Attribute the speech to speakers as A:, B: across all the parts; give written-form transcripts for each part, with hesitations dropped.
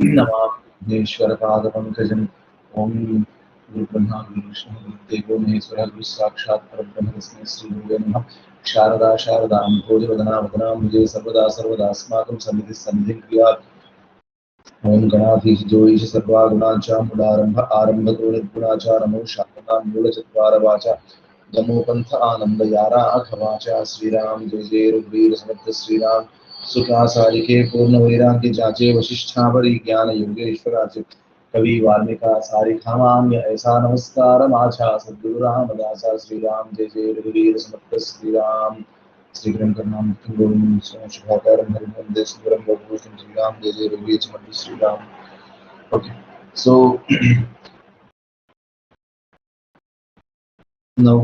A: नमामि ओम गुरुब्रह्मा गुरुविष्णु गुरुदेवो महेश्वरः गुरुः साक्षात् परब्रह्म तस्मै श्रीगुरुवे नमः। शारदा शारदां भोजवदना वदनाम्बुजे सर्वदा सर्वदास्माकं सन्निधिः सन्निधिं क्रियात्। ओम गणाधीश जोईश सर्वागुणाचां मूलारंभ आरंभतो निर्गुणाचारमो शांतां मूलचत्वारवाचा गमोपंथ आनंद यारा अखवाचा। श्रीराम जय जय रघुवीर समर्थ श्रीराम सुखा सारिके पूर्ण वैराग्य जाचे वशिष्ठावरी ज्ञान योगेश्वराचे कवि वाल्मीका सारिखामान्य ऐसा नमस्कार माछा सद्गुरु रामदासा। श्रीराम जय जय रघुवीर समर्थ श्रीराम श्रीग्रंथ नाम गोविंद शुभाकारं हरिवंदे सुंदरं भवभूषणं श्रीराम जय जय रघुवीर समर्थ Shriram. Okay, so now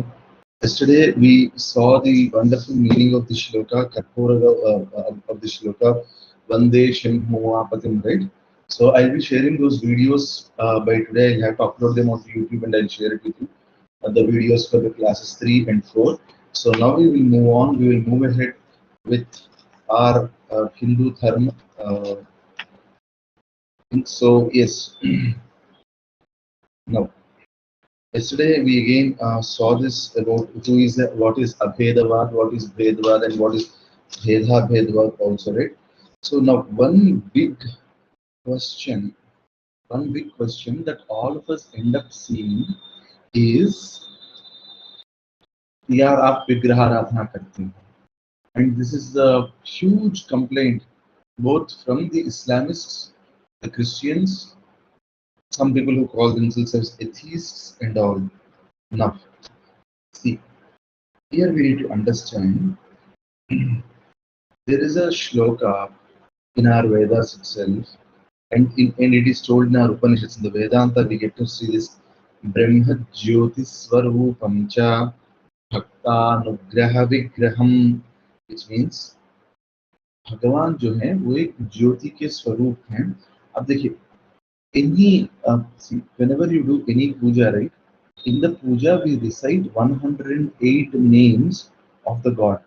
A: yesterday we saw the wonderful meaning of the shloka Karpura of the shloka Vande Shambhumapatim, right? So I'll be sharing those videos by today. I'll have to upload them onto YouTube and I'll share it with you. The videos for the classes 3 and 4. So now we will move on. We will move ahead with our Hindu Dharma. So yes, now yesterday we again saw this about what is Abhedavad, what is Bhedavad, and what is Bhedha Bhedavad also, right? So now question, one big question that all of us end up seeing is यार आप विग्रह आराधना करते हैं, and this is a huge complaint both from the Islamists, the Christians, some people who call themselves as atheists and all. Now, see, here we need to understand there is a shloka in our Vedas itself, and it is told in our Upanishads. In the Vedanta, we get to see this Brahma Jyoti Svarupam cha Bhaktanugraha Vigraham, which means भगवान जो है वो एक ज्योति के स्वरूप हैं। अब देखिए, whenever you do any puja, right, in the puja we recite 108 names of the god,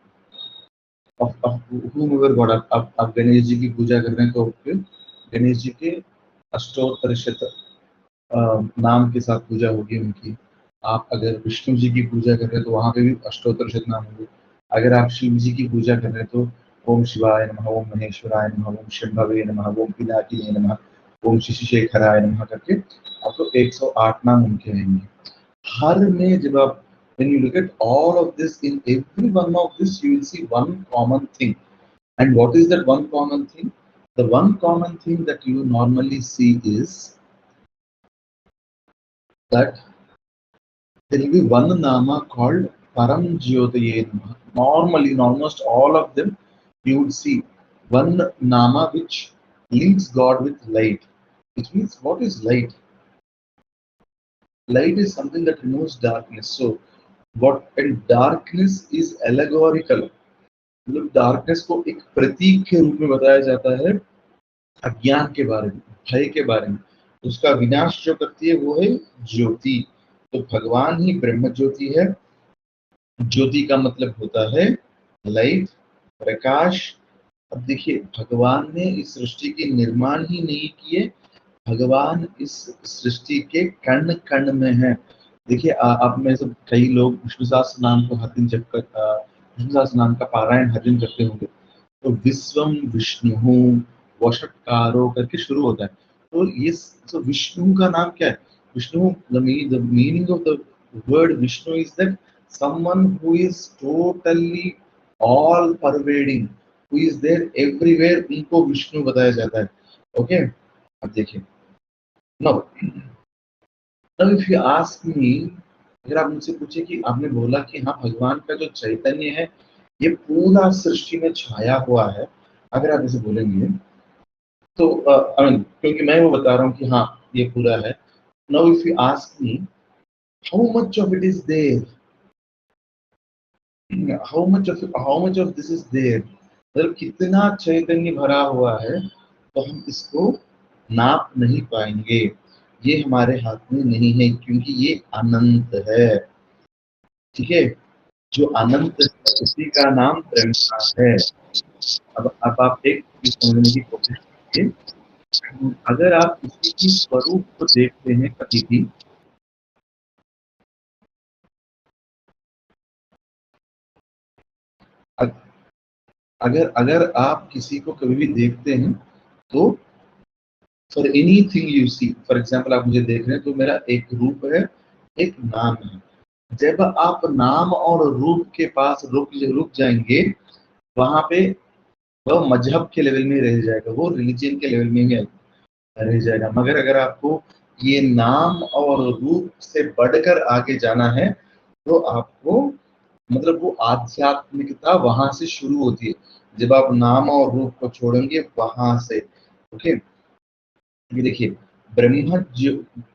A: of whomever god. आप गणेश जी की पूजा कर रहे हैं तो गणेश जी के अष्टोत्तर शत नाम के साथ पूजा होगी उनकी। आप अगर विष्णु जी की पूजा कर रहे हैं तो वहां पे भी अष्टोत्तर शत नाम होंगे। अगर आप शिव जी की पूजा कर रहे हैं तो ओम शिवाय नमः, ओम महेश्वराय नमः, ओम शंभवे नमः, ओम पिनाकिने नमः, ओम शशिशेखराय नमः करके आपको 108 नाम उनके रहेंगे। हर में जब आप when you look at all of this, in every one of this you will see one common thing. And what is that one common thing? The one common thing that you normally see is that there will be one nama called Param Jyotaye Namaha. Normally, in almost all of them, you would see one nama which links God with light. Which means, what is light? Light is something that removes darkness. So, and darkness is allegorical. मतलब darkness को एक प्रतीक के रूप में बताया जाता है अज्ञान के बारे में, भय के बारे में। उसका विनाश जो करती है वो है ज्योति। तो भगवान ही ब्रह्म ज्योति है। ज्योति का मतलब होता है लाइट, प्रकाश। अब देखिए, भगवान ने इस सृष्टि की निर्माण ही नहीं किए, भगवान इस सृष्टि के कण कण में है। देखिए, आप में से कई लोग विष्णु सहस्त्र नाम को हर दिन जप कर विष्णु सहस्त्र नाम का पारायण हर दिन करते होंगे। तो विश्वम विष्णु वषट्कारो करके शुरू होता है। तो ये तो विष्णु का नाम क्या है? Vishnu, the meaning of the word Vishnu is that someone who is totally all pervading, who is there everywhere, उनको विष्णु बताया जाता है। ओके, अब देखिए, now if you ask me, अगर आप मुझसे पूछे कि आपने बोला कि हाँ भगवान का जो चैतन्य है ये पूरा सृष्टि में छाया हुआ है, अगर आप इसे बोलेंगे तो क्योंकि मैं वो बता रहा हूँ कि हाँ ये पूरा है। Now if you ask me how much of it is there, how much of this is there, मतलब कितना चैतन्य भरा हुआ है, तो हम इसको नाप नहीं पाएंगे। ये हमारे हाथ में नहीं है क्योंकि ये अनंत है। ठीक है, जो अनंत है उसी का नाम ब्रह्मा है। अब आप एक चीज समझने की कोशिश कीजिए अगर आप किसी की स्वरूप को देखते हैं कभी भी, अगर अगर आप किसी को कभी भी देखते हैं तो for anything you see, for example आप मुझे देख रहे हैं तो मेरा एक रूप है, एक नाम है। जब आप नाम और रूप के पास रुक जाएंगे, वहां पे वह मजहब के लेवल में रह जाएगा, वो रिलीजन के लेवल में ही रह जाएगा। मगर अगर आपको ये नाम और रूप से बढ़कर आगे जाना है तो आपको, मतलब वो आध्यात्मिकता वहां से शुरू होती है, जब आप नाम और रूप को छोड़ेंगे वहां से। ओके, ये देखिए, ब्रह्म जो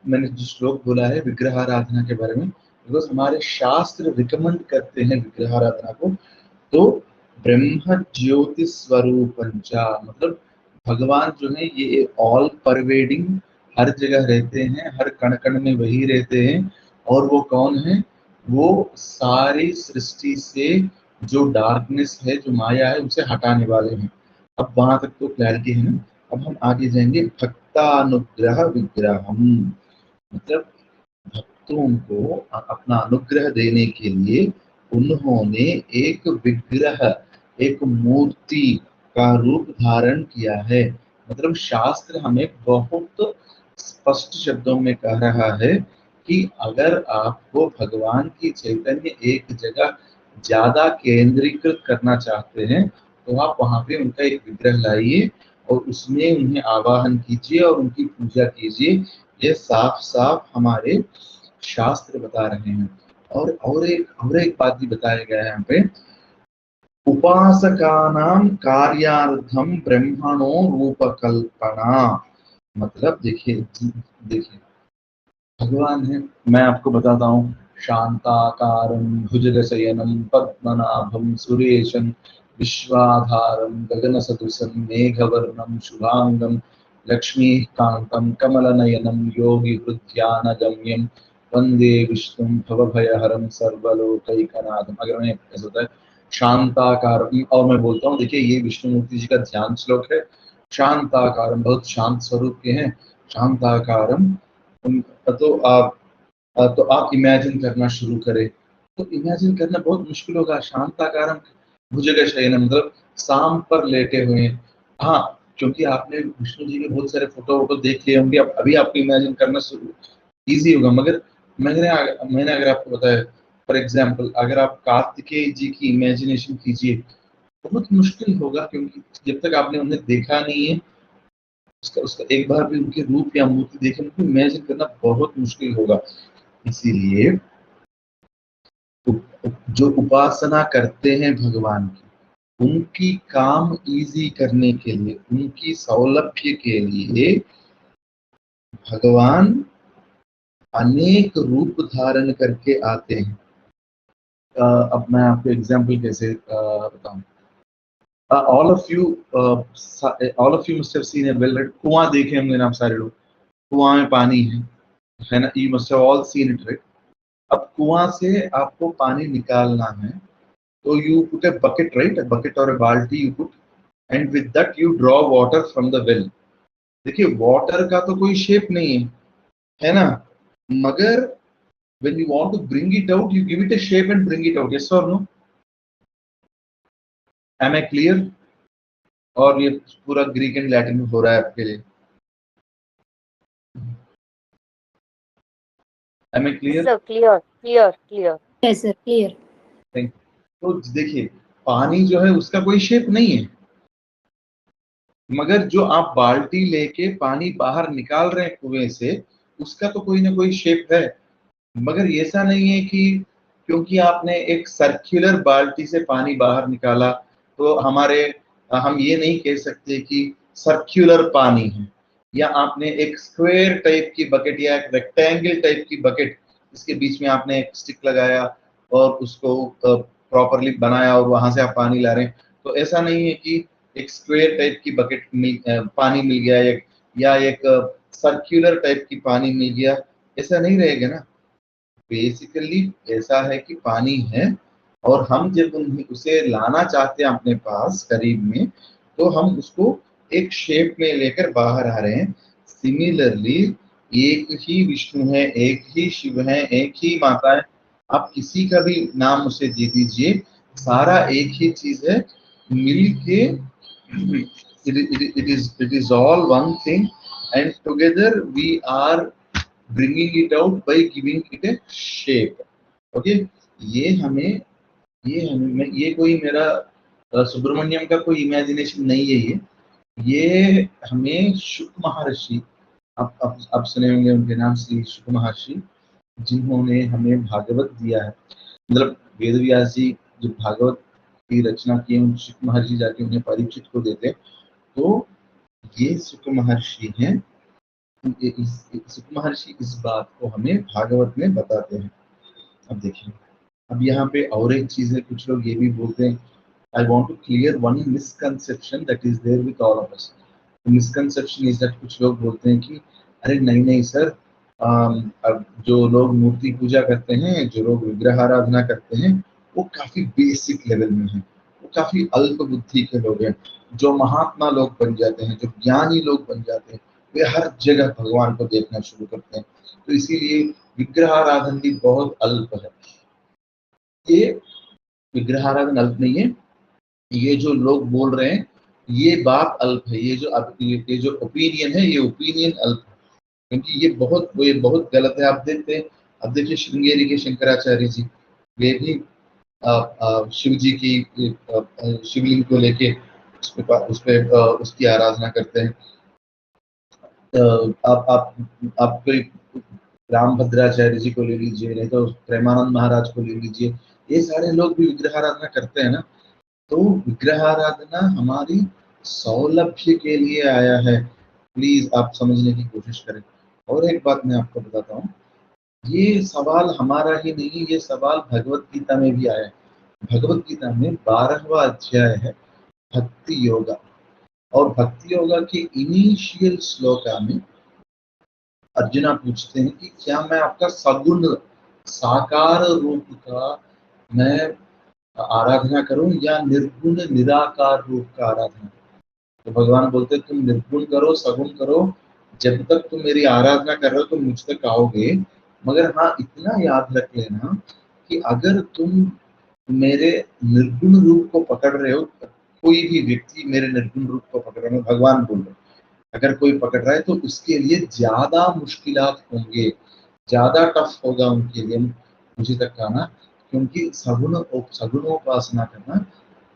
A: मैंने जो श्लोक बोला है विग्रहाराधना के बारे में, बिकॉज हमारे शास्त्र रिकमेंड करते हैं विग्रहाराधना को। तो ब्रह्म ज्योति स्वरूपंचा, मतलब भगवान जो है ये ऑल परवेडिंग, हर जगह रहते हैं, हर कण कण में वही रहते हैं। और वो कौन है? वो सारी सृष्टि से जो डार्कनेस है, जो माया है, उसे हटाने वाले हैं। अब वहां तक तो क्लैरिटी है ना। अब हम आगे जाएंगे, भक्तानुग्रह विग्रहम, मतलब भक्तों को अपना अनुग्रह देने के लिए उन्होंने एक विग्रह, एक मूर्ति का रूप धारण किया है। मतलब शास्त्र हमें बहुत स्पष्ट शब्दों में कह रहा है कि अगर आपको भगवान की चैतन्य एक जगह ज्यादा केंद्रीकृत करना चाहते हैं तो आप वहां पे उनका एक विग्रह लाइए और उसमें उन्हें आवाहन कीजिए और उनकी पूजा कीजिए। ये साफ साफ हमारे शास्त्र बता रहे हैं। और एक बात भी बताया गया है यहाँ पे, उपासकानां कार्यार्थम ब्रह्मणो रूपकल्पना। मतलब देखिए, देखिए भगवान है, मैं आपको बताता हूँ, शांताकारं भुजगशयनं पद्मनाभं सुरेशं विश्वाधारं गगनसदृशं मेघवर्णं शुभांगं लक्ष्मीकान्तं कमलनयनं योगिहृद्यानगम्यं वंदे विष्णुं भवभयहरं सर्वलोकैकनाथम्। अगर मैं ऐसा होता है शांताकारं, और मैं बोलता हूँ, देखिए ये विष्णुमूर्ति जी का ध्यान श्लोक है। शांताकारं, बहुत शांत स्वरूप के हैं। शांताकारं, तो आप इमेजिन करना शुरू करें। तो इमेजिन करना बहुत मुश्किल होगा। शांताकारम भुजगशयनम, मतलब सांप पर लेटे हुए हैं। हाँ, क्योंकि आपने विष्णु जी के बहुत सारे फोटो वोटो देख लिए होंगे, अब अभी आपको इमेजिन करना इजी होगा। मगर मैंने अगर आपको बताया, फॉर एग्जाम्पल अगर आप कार्तिकेय जी की इमेजिनेशन कीजिए, बहुत मुश्किल होगा, क्योंकि जब तक आपने उन्हें देखा नहीं है, उसका उसका एक बार भी उनके रूप या मूर्ति देखे, उनको इमेजिन करना बहुत मुश्किल होगा। इसीलिए जो उपासना करते हैं भगवान की, उनकी काम इजी करने के लिए, उनकी सौलभ्य के लिए भगवान अनेक रूप धारण करके आते हैं। अब मैं आपको एग्जांपल कैसे बताऊं। All of you must have seen A well, कुआं देखे होंगे ना आप सारे लोग, कुआं में पानी है ना, you must have all seen it, right. अब कुआं से आपको पानी निकालना है, तो you put a bucket, right? A bucket or a balti you put, and with that you draw water from the well. देखिए वाटर का तो कोई शेप नहीं है ना, मगर when you want to bring it out, you give it a shape and bring it out. Yes or no? Am I clear? और ये पूरा ग्रीक एंड लैटिन में हो रहा है आपके लिए। Am I clear?
B: Sir, clear.
C: Yes, sir, clear.
A: Thank you. तो देखिए, पानी जो है उसका कोई शेप नहीं है, मगर जो आप बाल्टी लेके पानी बाहर निकाल रहे हैं कुएं से, उसका तो कोई ना कोई शेप है। मगर ऐसा नहीं है कि क्योंकि आपने एक सर्कुलर बाल्टी से पानी बाहर निकाला तो हम ये नहीं कह सकते कि सर्कुलर पानी है। या आपने एक स्क्वायर टाइप की बकेट या एक रेक्टेंगल टाइप की बकेट, इसके बीच में आपने एक स्टिक लगाया और उसको प्रॉपरली बनाया और वहां से आप पानी ला रहे हैं, तो ऐसा नहीं है कि एक स्क्वायर टाइप की बकेट पानी मिल गया, या एक सर्कुलर टाइप की पानी मिल गया, ऐसा नहीं रहेगा ना। बेसिकली ऐसा है कि पानी है, और हम जब उसे लाना चाहते हैं अपने पास करीब में, तो हम उसको एक शेप में लेकर बाहर आ रहे हैं। सिमिलरली एक ही विष्णु है, एक ही शिव है, एक ही माता है, आप किसी का भी नाम उसे दे दीजिए, सारा एक ही चीज है, मिल के it is all one thing, and together we are bringing it out by giving it a shape. Okay, ये हमें ये कोई मेरा सुब्रमण्यम का कोई इमेजिनेशन नहीं है, ये हमें शुक महर्षि, आप सुने होंगे उनके नाम, श्री शुक महर्षि, जिन्होंने हमें भागवत दिया है। मतलब वेद व्यास जी जो भागवत की रचना की, उन शुक महर्षि जाके उन्हें परीक्षित को देते, तो ये शुक महर्षि हैं। शुक महर्षि इस बात को हमें भागवत में बताते हैं। अब देखिए, अब यहाँ पे और एक चीज है, कुछ लोग ये भी बोलते हैं, I want to clear one misconception that is there with all of us. The misconception is that कुछ लोग बोलते हैं कि अरे नहीं नहीं सर, अब जो लोग मूर्ति पूजा करते हैं, जो लोग विग्रह आराधना करते हैं, वो काफी बेसिक लेवल में हैं, वो काफी अल्प बुद्धि के लोग हैं। जो महात्मा लोग बन जाते हैं, जो ज्ञानी लोग बन जाते हैं, वे हर जगह भगवान को देखना शुरू करते हैं। तो इसीलिए विग्रह आराधन भी बहुत अल्प है। ये विग्रह आराधन अल्प नहीं है, ये जो लोग बोल रहे हैं ये बात अल्प है, ये जो ओपिनियन है, ये ओपिनियन अल्प है, क्योंकि ये बहुत गलत है। आप देखिए श्रृंगेरी के शंकराचार्य जी, वे भी शिव जी की शिवलिंग को लेके उसकी आराधना करते हैं। आप कोई राम भद्राचार्य जी को ले लीजिए, नहीं तो प्रेमानंद महाराज को ले लीजिए, ये सारे लोग भी विग्रह आराधना करते हैं ना। तो विग्रह आराधना हमारी सौलभ्य के लिए आया है, प्लीज आप समझने की कोशिश करें। और एक बात मैं आपको बताता हूँ, ये सवाल हमारा ही नहीं, ये सवाल भगवत गीता में भी आया है। भगवत गीता में 12वां अध्याय है भक्ति योगा, और भक्ति योगा के इनिशियल श्लोका में अर्जुना पूछते हैं कि क्या मैं आपका सगुण साकार रूप का मैं आराधना करूं या निर्गुण निराकार रूप का आराधना करूं। तो भगवान बोलते तुम निर्गुण करो, सगुण करो, जब तक तुम मेरी आराधना कर रहे हो तुम मुझ तक आओगे। मगर हाँ, इतना याद रख लेना कि अगर तुम मेरे निर्गुण रूप को पकड़ रहे हो, कोई भी व्यक्ति मेरे निर्गुण रूप को पकड़ रहे हो, भगवान बोल रहे, अगर कोई पकड़ रहा है तो उसके लिए ज्यादा मुश्किलात होंगे, ज्यादा टफ होगा उनके लिए मुझे तक आना, क्योंकि सगुणोपासना करना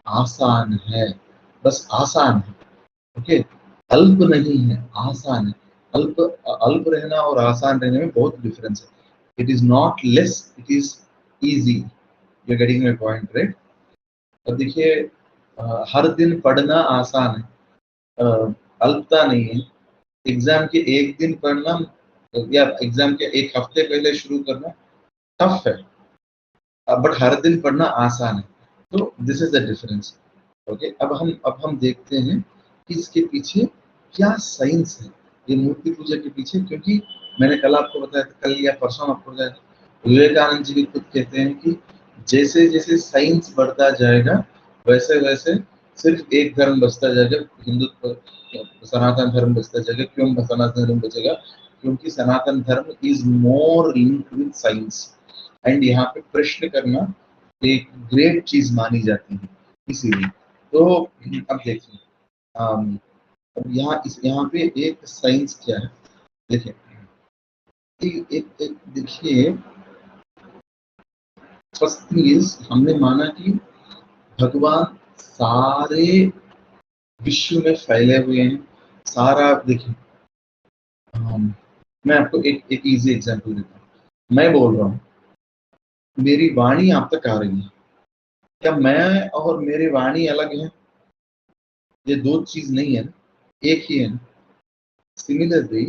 A: आसान है, बस आसान है। ओके, अल्प नहीं है, आसान है। अल्प अल्प रहना और आसान रहने में बहुत डिफरेंस है। It is not less, it is easy. You getting my point, right? अब देखिए, हर दिन पढ़ना आसान है, अल्पता नहीं है। एग्जाम के एक दिन पढ़ना या एग्जाम के एक हफ्ते पहले शुरू करना टफ है, बट हर दिन पढ़ना आसान है। तो this is the difference. Okay, अब हम देखते हैं कि इसके पीछे क्या साइंस है, ये मूर्ति पूजा के पीछे। क्योंकि मैंने कल आपको बताया था, कल या परसों आपको बताया था, विवेकानंद जी भी खुद कहते हैं कि जैसे जैसे साइंस बढ़ता जाएगा वैसे वैसे सिर्फ एक धर्म बचता जाएगा, हिंदुत्व, सनातन धर्म बचता जाएगा। क्यों सनातन धर्म बचेगा? क्योंकि सनातन धर्म is more linked with science, and यहाँ पे प्रश्न करना एक ग्रेट चीज मानी जाती है, इसीलिए। तो अब देखिए, अब यहाँ पे एक साइंस क्या है, देखिए, एक देखिए, फर्स्ट थिंग इज, हमने माना कि भगवान सारे विश्व में फैले हुए हैं, सारा। देखिए, मैं आपको एक इजी एग्जांपल देता हूँ। मैं बोल रहा हूँ, मेरी वाणी आप तक आ रही है, क्या मैं और मेरी वाणी अलग है? ये दो चीज नहीं है, एक ही है। सिमिलरली,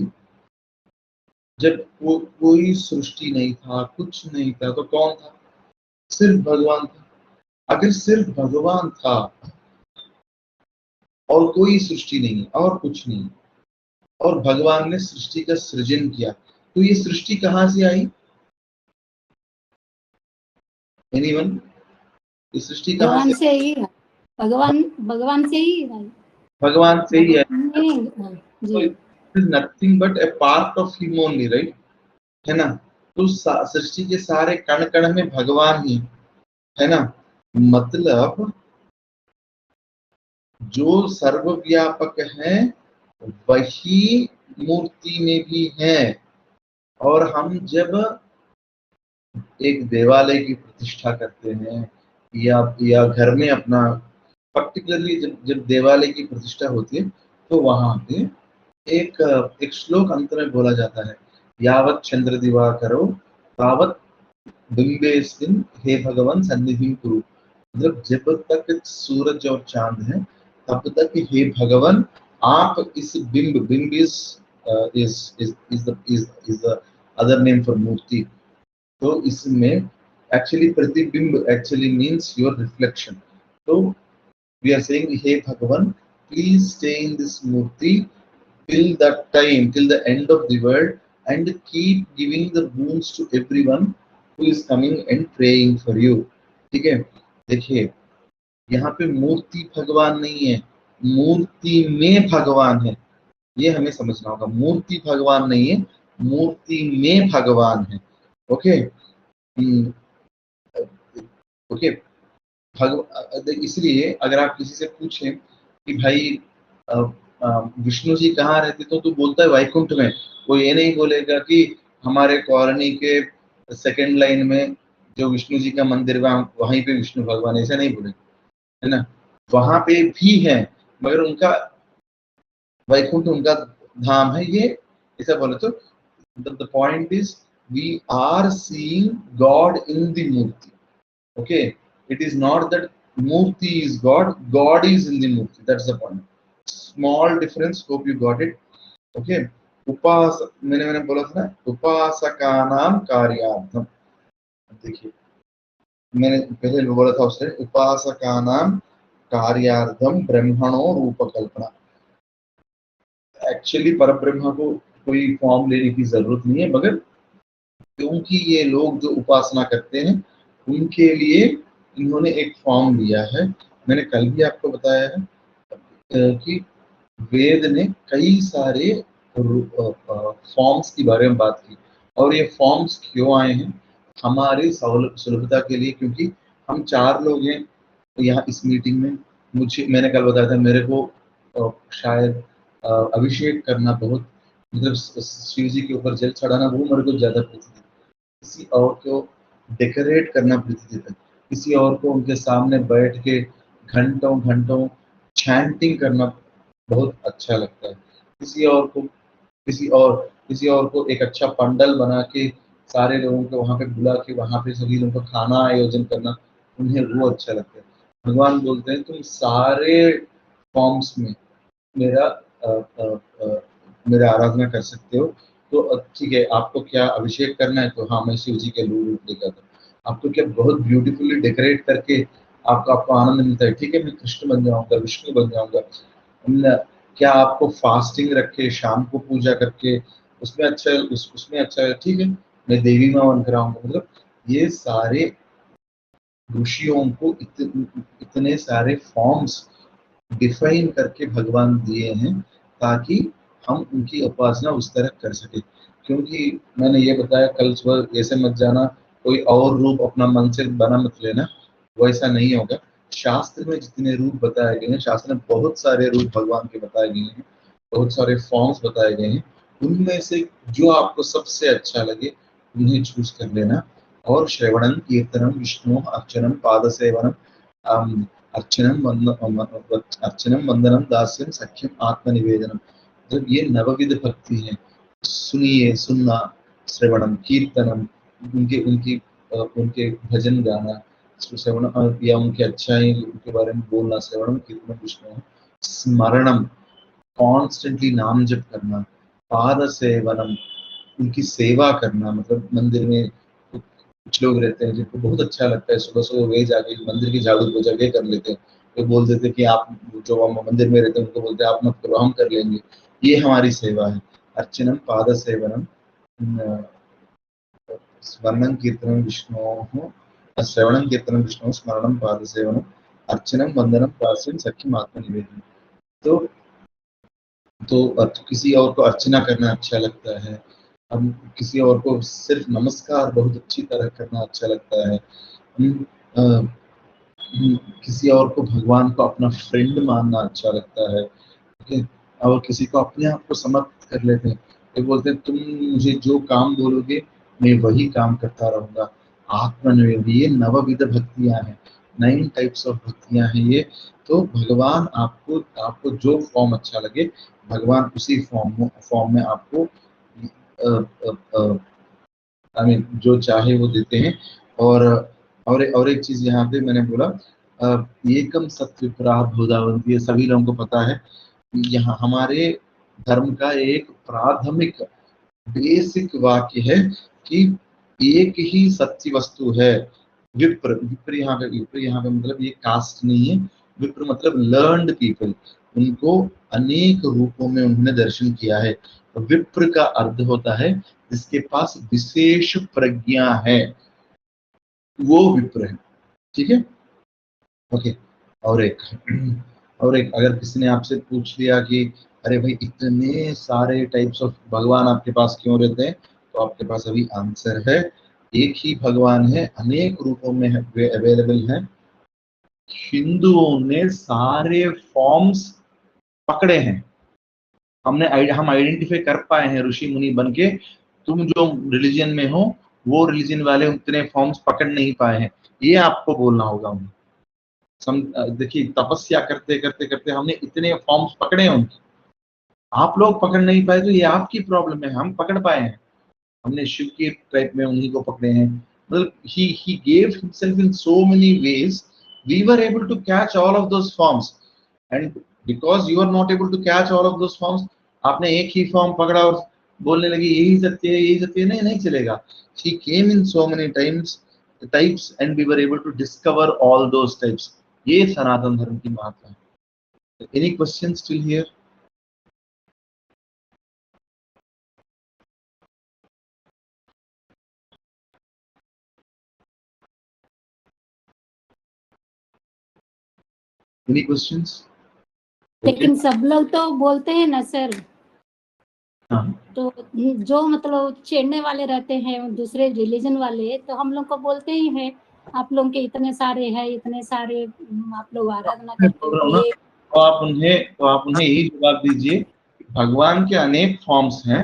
A: जब कोई सृष्टि नहीं था, कुछ नहीं था, तो कौन था? सिर्फ भगवान था। अगर सिर्फ भगवान था और कोई सृष्टि नहीं और कुछ नहीं, और भगवान ने सृष्टि का सृजन किया, तो ये सृष्टि कहाँ से आई? एनीवन? ये सृष्टि कहाँ
C: भगवान
A: से?
C: से ही है। भगवान भगवान से ही है।
A: भगवान से ही है,
C: जी
A: nothing but a part of him only, right, है ना। तो सृष्टि के सारे कण कण में भगवान ही है ना। मतलब जो सर्वव्यापक है वही मूर्ति में भी है। और हम जब एक देवालय की प्रतिष्ठा करते हैं या घर में अपना, पर्टिकुलरली जब जब देवालय की प्रतिष्ठा होती है तो वहां पे एक एक श्लोक अंत में बोला जाता है, यावत् चंद्र दिवाकरो तावत् बिंबेस्मिन् हे भगवान सन्निधिं कुरु। मतलब जब तक सूरज और चांद है तब तक हे भगवान आप इस बिंब, bimb is the other name for murti. तो इसमें actually pratibimb actually means your reflection. तो we are saying hey Bhagwan please stay in this murti till that time, till the end of the world, and keep giving the boons to everyone who is coming and praying for you। ठीक है, देखिए यहाँ पे मूर्ति भगवान नहीं है, मूर्ति में भगवान है, ये हमें समझना होगा। मूर्ति भगवान नहीं है, मूर्ति में भगवान है। Okay, okay. इसलिए अगर आप किसी से पूछें कि भाई विष्णु जी कहाँ रहते, तो बोलता है वैकुंठ में। वो ये नहीं बोलेगा कि हमारे कॉलोनी के सेकंड लाइन में जो विष्णु जी का मंदिर है वहीं पे विष्णु भगवान, ऐसा नहीं बोलेगा, है ना। वहां पे भी है मगर उनका वैकुंठ उनका धाम है, ये ऐसा बोले तो the point is we are seeing God in the Murthy. Okay, it is not that Murti is God, God is in the Murti. That's the point. Small difference. Hope you got it. Okay. मैंने बोला था ना, उपासका नाम कार्यार्थम। देखिए मैंने पहले बोला था उससे, उपासका नाम कार्यार्थम ब्रह्मणो रूप कल्पना। एक्चुअली पर ब्रह्म को कोई फॉर्म लेने की जरूरत नहीं है, मगर क्योंकि ये लोग जो उपासना करते हैं उनके लिए इन्होंने एक फॉर्म लिया है। मैंने कल भी आपको बताया है कि वेद ने कई सारे फॉर्म्स के बारे में बात की, और ये फॉर्म्स क्यों आए हैं, हमारी सुलभता के लिए, क्योंकि हम 4 लोग हैं यहाँ इस मीटिंग में। मैंने कल बताया था मेरे को शायद अभिषेक करना बहुत, मतलब शिव जी के ऊपर जल चढ़ाना वो मेरे को ज्यादा पसंद है। किसी और को डेकोरेट करना पसंद है, किसी और को उनके सामने बैठ के घंटों घंटों चैंटिंग करना बहुत अच्छा लगता है। किसी और को एक अच्छा पंडल बना के सारे लोगों को वहां पे बुला के वहां पे सभी लोगों को खाना आयोजन करना, उन्हें वो अच्छा लगता है। भगवान बोलते हैं तुम सारे फॉर्म्स में मेरा मेरा आराधना कर सकते हो। तो ठीक है, आपको क्या अभिषेक करना है, तो हाँ मैं शिव जी के रूप दिखाता हूँ। आपको क्या बहुत ब्यूटीफुली डेकोरेट करके आपको आनंद मिलता है, ठीक है मैं कृष्ण बन जाऊंगा, विष्णु बन जाऊंगा। क्या आपको फास्टिंग रखे शाम को पूजा करके उसमें अच्छा उसमें अच्छा है, ठीक है मैं देवी माँ बन कर आऊंगा। मतलब ये सारे ऋषियों को इतने सारे फॉर्म्स डिफाइन करके भगवान दिए हैं ताकि हम उनकी उपासना उस तरह कर सके। क्योंकि मैंने ये बताया कल सुबह, ऐसे मत जाना कोई और रूप अपना मन से बना मत लेना, वैसा नहीं होगा। शास्त्र में जितने रूप बताए गए हैं, शास्त्र में बहुत सारे रूप भगवान के बताए गए हैं, बहुत सारे फॉर्म्स बताए गए हैं, उनमें से जो आपको सबसे अच्छा लगे उन्हें चूज कर लेना। और श्रवणम कीर्तनम विष्णु अर्चनम पाद सेवनम अर्चनम वंदनम दास्यम सख्यम आत्मनिवेदनम। जब ये नवविध भक्ति है, सुनिए, सुनना, श्रवणम कीर्तनम, उनके उनकी उनके भजन गाना, श्रवण या उनके अच्छाई उनके बारे में बोलना, श्रवणम कीर्तनम विष्णु, स्मरणम कॉन्स्टेंटली नाम जप करना, पाद सेवनम उनकी सेवा करना। मतलब मंदिर में कुछ लोग रहते हैं जिनको बहुत अच्छा लगता है सुबह सुबह वे जाके मंदिर की झाड़ू पोछा वे कर लेते हैं, वे बोल देते हैं कि आप जो मंदिर में रहते हैं उनको बोलते हैं आप मत करो हम कर लेंगे, ये हमारी सेवा है। अर्चनम पाद सेवनम स्मरणं कीर्तनं विष्णोः, श्रवणं कीर्तनं विष्णोः, स्मरणं पाद सेवनम, अर्चनम वंदनम दास्यम सख्यम आत्मनिवेदनम। तो तो किसी और को अर्चना करना अच्छा लगता है, हम किसी और को सिर्फ नमस्कार बहुत अच्छी तरह करना अच्छा लगता है, हम अ, किसी और को भगवान को अपना फ्रेंड मानना अच्छा लगता है, ठीक है। और किसी को अपने आप को समर्पित कर लेते हैं, ये बोलते हैं तुम मुझे जो काम बोलोगे मैं वही काम करता रहूंगा। आत्मनिर्भर, ये नवविध भक्तियां हैं, 9 टाइप्स ऑफ भक्तियां हैं ये। तो भगवान आपको आपको जो फॉर्म अच्छा लगे, भगवान उसी फॉर्म में आपको आई मीन जो चाहे वो देते हैं। और और एक चीज यहाँ पे मैंने बोला, एकम सत्य बहुधावंती, ये सभी लोगों को पता है। यहाँ हमारे धर्म का एक प्राथमिक बेसिक वाक्य है कि एक ही सच्ची वस्तु है, विप्र। विप्र यहाँ पे मतलब ये कास्ट नहीं है, विप्र मतलब लर्नड पीपल, उनको अनेक रूपों में उन्होंने दर्शन किया है। तो विप्र का अर्थ होता है जिसके पास विशेष प्रज्ञा है, वो विप्र है, ठीक है। ओके। और एक और एक, अगर किसी ने आपसे पूछ लिया कि अरे भाई इतने सारे टाइप्स ऑफ भगवान आपके पास क्यों रहते हैं, तो आपके पास अभी आंसर है, एक ही भगवान है, अनेक रूपों में अवेलेबल है। हिंदुओं ने सारे फॉर्म्स पकड़े हैं, हम आइडेंटिफाई कर पाए हैं ऋषि मुनि बन के। तुम जो रिलीजन में हो वो रिलीजन वाले उतने फॉर्म्स पकड़ नहीं पाए हैं, ये आपको बोलना होगा उन्हें। देखिए तपस्या करते करते करते हमने इतने फॉर्म्स पकड़े हैं उनके, आप लोग पकड़ नहीं पाए तो ये आपकी प्रॉब्लम है, हम पकड़ पाए हैं। हमने शिव के टाइप में उन्हीं को पकड़े हैं, मतलब he gave himself in so many ways, we were able to catch all of those forms, and because you are not able to catch all of those forms, आपने एक ही फॉर्म पकड़ा और बोलने लगी यही सत्य है यही सत्य है, नहीं नहीं चलेगा। he came in so many types and we were able to discover all those types। ये सनातन धर्म की महत्ता है। any questions still here? any questions?
C: लेकिन सब लोग तो बोलते हैं ना सर,
A: हाँ
C: तो जो मतलब छेड़ने वाले रहते हैं दूसरे रिलीजन वाले, तो हम लोग को बोलते ही हैं आप लोग के इतने सारे हैं, इतने सारे आप लोग आराधना करते
A: बोल रहा हूँ
C: हो
A: ना,
C: ये।
A: तो आप उन्हें यही जवाब दीजिए, भगवान के अनेक फॉर्म्स हैं,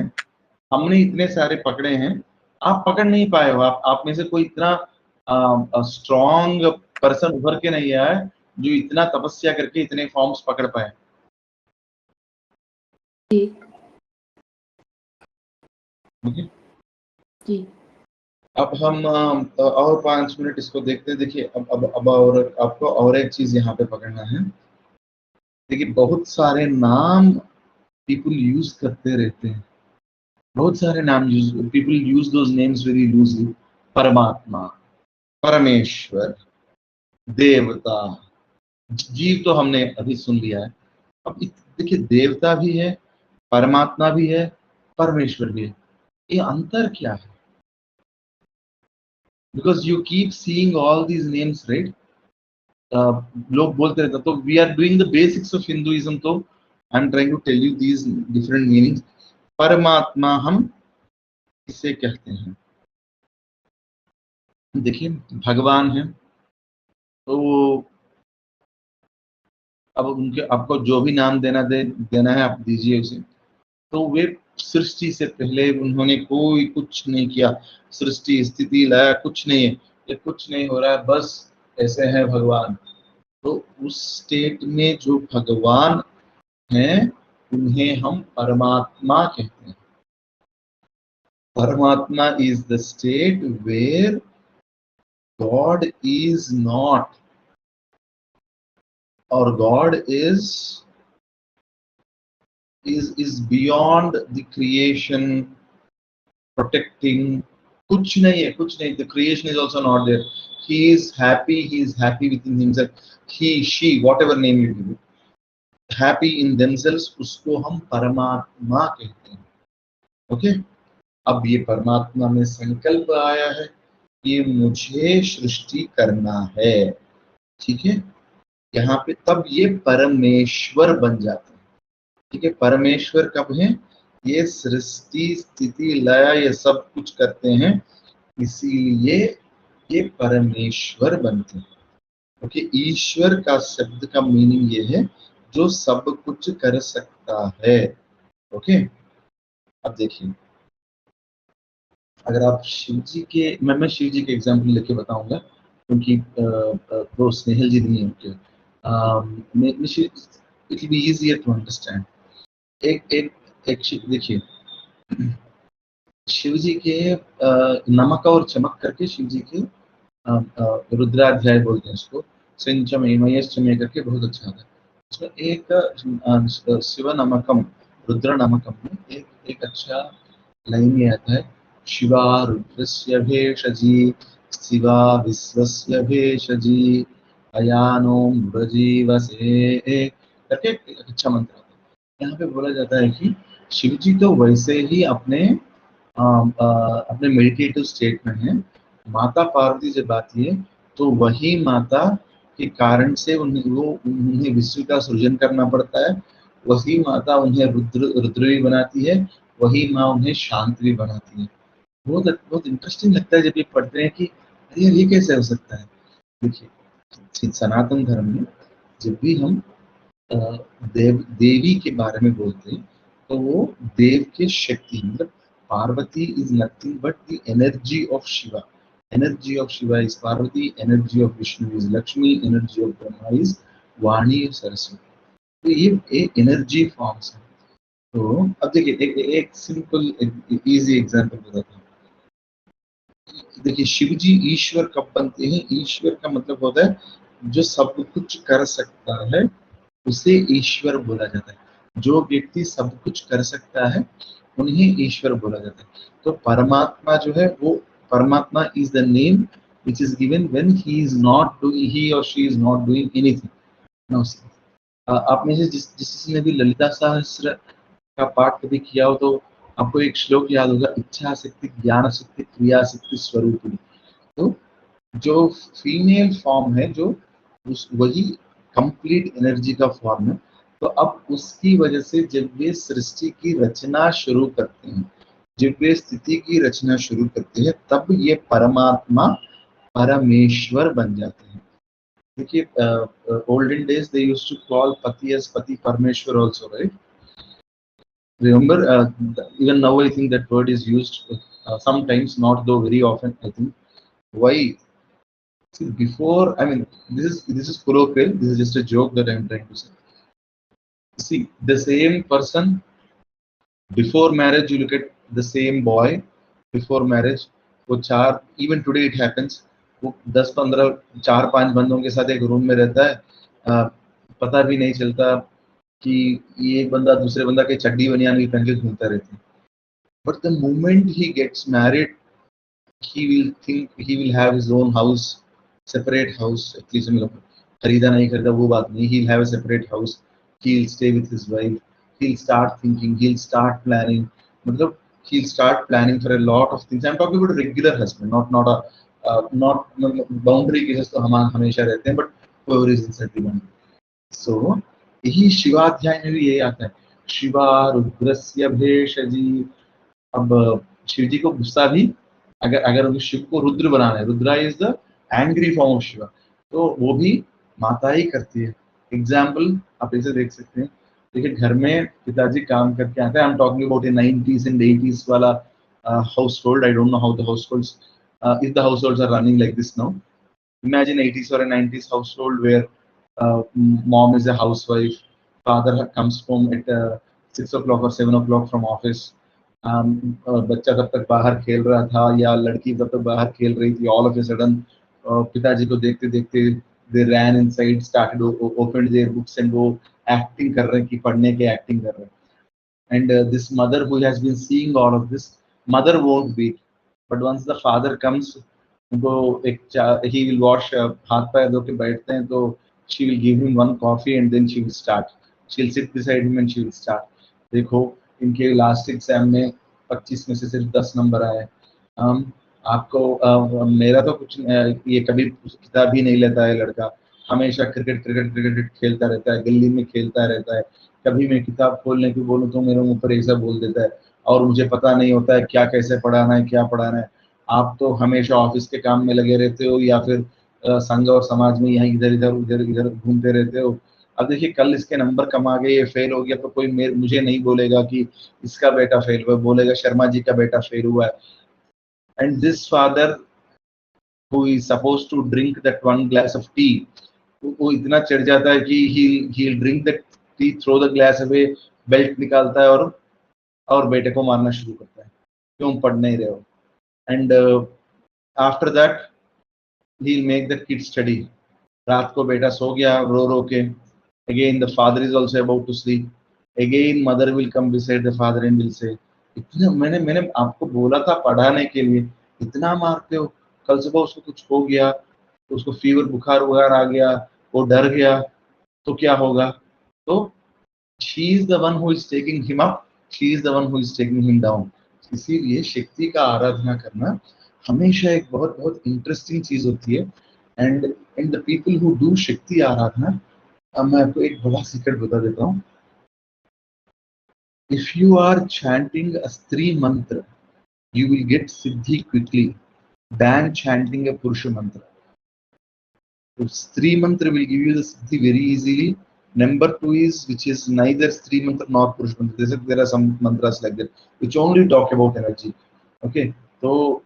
A: हमने इतने सारे पकड़े हैं, आप पकड़ नहीं पाए हो। आप में से कोई इतना स्ट्रॉन्ग पर्सन उभर के नहीं आया है जो इतना तपस्या करके इतने फॉर्म्स पकड़ पाए।
C: जी
A: ओके।
C: जी।
A: अब हम और 5 मिनट इसको देखते हैं। देखिए अब और आपको और एक चीज यहाँ पे पकड़ना है। देखिए बहुत सारे नाम पीपल यूज करते रहते हैं, बहुत सारे नाम people use those names very loosely. परमात्मा, परमेश्वर, देवता, जीव तो हमने अभी सुन लिया है। अब देखिए देवता भी है, परमात्मा भी है, परमेश्वर भी है, ये अंतर क्या है? Because you keep seeing all these names, right. लोग बोलते रहते, तो we are doing the basics of Hinduism, तो I am trying to tell you these different meanings. परमात्मा हम किसे कहते हैं? देखिए भगवान है, तो अब उनके आपको जो भी नाम देना है आप दीजिए उसे। तो वे सृष्टि से पहले उन्होंने कोई कुछ नहीं किया, सृष्टि स्थिति लय कुछ नहीं है, ये कुछ नहीं हो रहा है, बस ऐसे है भगवान। तो उस स्टेट में जो भगवान हैं उन्हें हम परमात्मा कहते हैं। परमात्मा is the state where God is not, और God is beyond the creation, protecting, कुछ नहीं है, कुछ नहीं। the creation is also not there, he is happy within himself, he she whatever name you give it, happy in themselves, उसको हम परमात्मा कहते हैं। ओके। अब ये परमात्मा में संकल्प आया है कि मुझे सृष्टि करना है, ठीक है। यहाँ पे तब ये परमेश्वर बन जाता है। ठीक है, परमेश्वर कब है? ये सृष्टि स्थिति लय ये सब कुछ करते हैं, इसीलिए ये परमेश्वर बनते हैं। ओके, ईश्वर का शब्द का मीनिंग ये है जो सब कुछ कर सकता है। ओके, अब देखिए, अगर आप शिव जी के, मैं शिव जी के एग्जाम्पल लेके बताऊंगा, क्योंकि वो स्नेहल जी नहीं है। It will be easier to understand. एक एक एक देखिए, शिव जी के नमक और चमक करके शिव जी के रुद्राध्याय बोलते हैं उसको, सिंचमे मयश्चमे करके बहुत अच्छा होता है। उसमें एक शिव नमकम, रुद्र नमकम में एक अच्छा लाइन ये आता है, शिवा रुद्रस्य भेषजी शिवा विश्वस्य भेषजी अयानो मृजीवसे करके एक अच्छा मंत्र आता है। यहाँ पे बोला जाता है कि शिव जी तो वैसे ही अपने मेडिटेटिव स्टेट में है, माता पार्वती जब आती है तो वही माता के कारण से उन्हें विश्व का सृजन करना पड़ता है, वही माता उन्हें रुद्र भी बनाती है, वही माँ उन्हें शांत भी बनाती है। बहुत बहुत इंटरेस्टिंग लगता है जब ये पढ़ते हैं कि अरे यार ये कैसे हो सकता है। देखिए, सनातन धर्म में जब भी हम देवी के बारे में बोलते हैं तो वो देव के शक्ति, मतलब Parvati is nothing but the energy of Shiva. Energy of Shiva is Parvati, energy of Vishnu is Lakshmi, energy of Brahma is Vani Saraswati. तो ये एनर्जी फॉर्म्स है। तो अब देखिए, एक सिंपल इजी एग्जांपल बताता हूँ। देखिए, शिव जी ईश्वर कब बनते हैं? ईश्वर का मतलब होता है जो सब कुछ कर सकता है, उसे ईश्वर बोला जाता है। जो व्यक्ति सब कुछ कर सकता है उन्हें ईश्वर बोला जाता है। तो परमात्मा जो है वो, परमात्मा is the name which is given when he or she is not doing anything. Now, आप में से जिसने भी ललिता सहस्त्र का पाठ कभी किया हो तो आपको एक श्लोक याद होगा, इच्छा शक्ति ज्ञान शक्ति क्रिया शक्ति स्वरूपिणी। तो जो फीमेल फॉर्म है, जो वही कंप्लीट एनर्जी का फॉर्म है। तो अब उसकी वजह से जब वे सृष्टि की रचना शुरू करते हैं, जब वे स्थिति की रचना शुरू करते हैं, तब ये परमात्मा परमेश्वर बन जाते हैं। देखिए, olden days they used to call pati as pati parmeshwar also, right? Remember, even now I think that word is used sometimes, not though very often, I think. Why? See, before, I mean, this is colloquial, this is just a joke that I'm trying to say. See, the same person before marriage, you look at the same boy before marriage, वो चार, even today it happens, वो 10-15 4-5 बंदों के साथ एक room में रहता है, पता भी नहीं चलता कि ये एक बंदा दूसरे बंदा के चड्डी बनियान भी पहन के घूमता रहता है। But the moment he gets married, he will think he will have his own house, separate house, at least मतलब खरीदा नहीं खरीदा वो बात नहीं, he'll have a separate house, he'll stay with his wife, he'll start thinking, he'll start planning, मतलब he'll start planning for a lot of things. I'm talking about a regular husband, not a not boundary cases तो हम हमेशा रहते हैं, but whoever is inside the boundary. So यही शिवाध्याय में भी यही आता है, शिवा रुद्रस्य भेषजी। अब शिव जी को गुस्सा भी, अगर अगर शिव को रुद्र बनाना है, Rudra is the angry form of Shiva, तो वो भी माता ही करती है। एग्जाम्पल आप ऐसे देख सकते हैं, देखिए घर में पिताजी काम करके आते हैं, I am talking about A 90s and 80s वाला house hold. I don't know how the house holds, if the households are running like this now. Imagine 80s or a 90s household where mom is a housewife, father comes home at 6 o'clock or 7 o'clock from office. बच्चा तब तक बाहर खेल रहा था या लड़की तब तक बाहर खेल रही थी, ऑल ऑफ ए सडन पिताजी को देखते देखते they ran inside, started open their books and वो एक्टिंग कर रहे हैं कि पढ़ने के एक्टिंग कर रहे हैं। And this mother who has been seeing all of this, mother won't be, but once the father comes, वो he will wash, हाथ पैर धो के बैठते हैं तो she will give him one coffee and then she will start, she'll sit beside him and she will start. देखो इनके लास्ट एग्जाम में 25 में से सिर्फ 10 नंबर आए। आपको मेरा तो कुछ ये कभी किताब ही नहीं लेता है लड़का, हमेशा क्रिकेट क्रिकेट क्रिकेट खेलता रहता है, गली में खेलता रहता है। कभी मैं किताब खोलने की बोलूँ तो मेरे मुंह पर ऐसा बोल देता है, और मुझे पता नहीं होता है क्या कैसे पढ़ाना है, क्या पढ़ाना है। आप तो हमेशा ऑफिस के काम में लगे रहते हो, या फिर संघ और समाज में यहाँ इधर इधर उधर इधर घूमते रहते हो। अब देखिए, कल इसके नंबर कम आ गए, ये फेल हो गया, तो कोई मुझे नहीं बोलेगा कि इसका बेटा फेल हुआ, बोलेगा शर्मा जी का बेटा फेल हुआ है। And this father who is supposed to drink that one glass of tea, वो इतना चढ़ जाता है कि he'll drink that tea, throw the glass away, belt निकालता है और बेटे को मारना शुरू करता है, क्यों पढ़ नहीं रहे हो। And after that he'll make the kid study। रात को बेटा सो गया रो रो के, again the father is also about to sleep, again mother will come beside the father and will say, इतना मैंने मैंने आपको बोला था पढ़ाने के लिए, इतना मारते हो। कल सुबह उसको कुछ हो गया, तो उसको फीवर बुखार वगैरह आ गया, वो डर गया, तो क्या होगा। तो she is the one who is taking him up, she is the one who is taking him down। इसीलिए शक्ति का आराधना करना हमेशा एक बहुत बहुत इंटरेस्टिंग चीज होती है। And the people who do शक्ति आराधना, अब मैं आपको एक बड़ा सीक्रेट बता देता हूँ। If you are chanting a स्त्री मंत्र, you will get siddhi quickly than chanting a purusha mantra। So स्त्री mantra will give you the siddhi very easily। Number two is, which is neither स्त्री mantra nor purusha mantra। There are some mantras like that which only talk about energy। Okay, so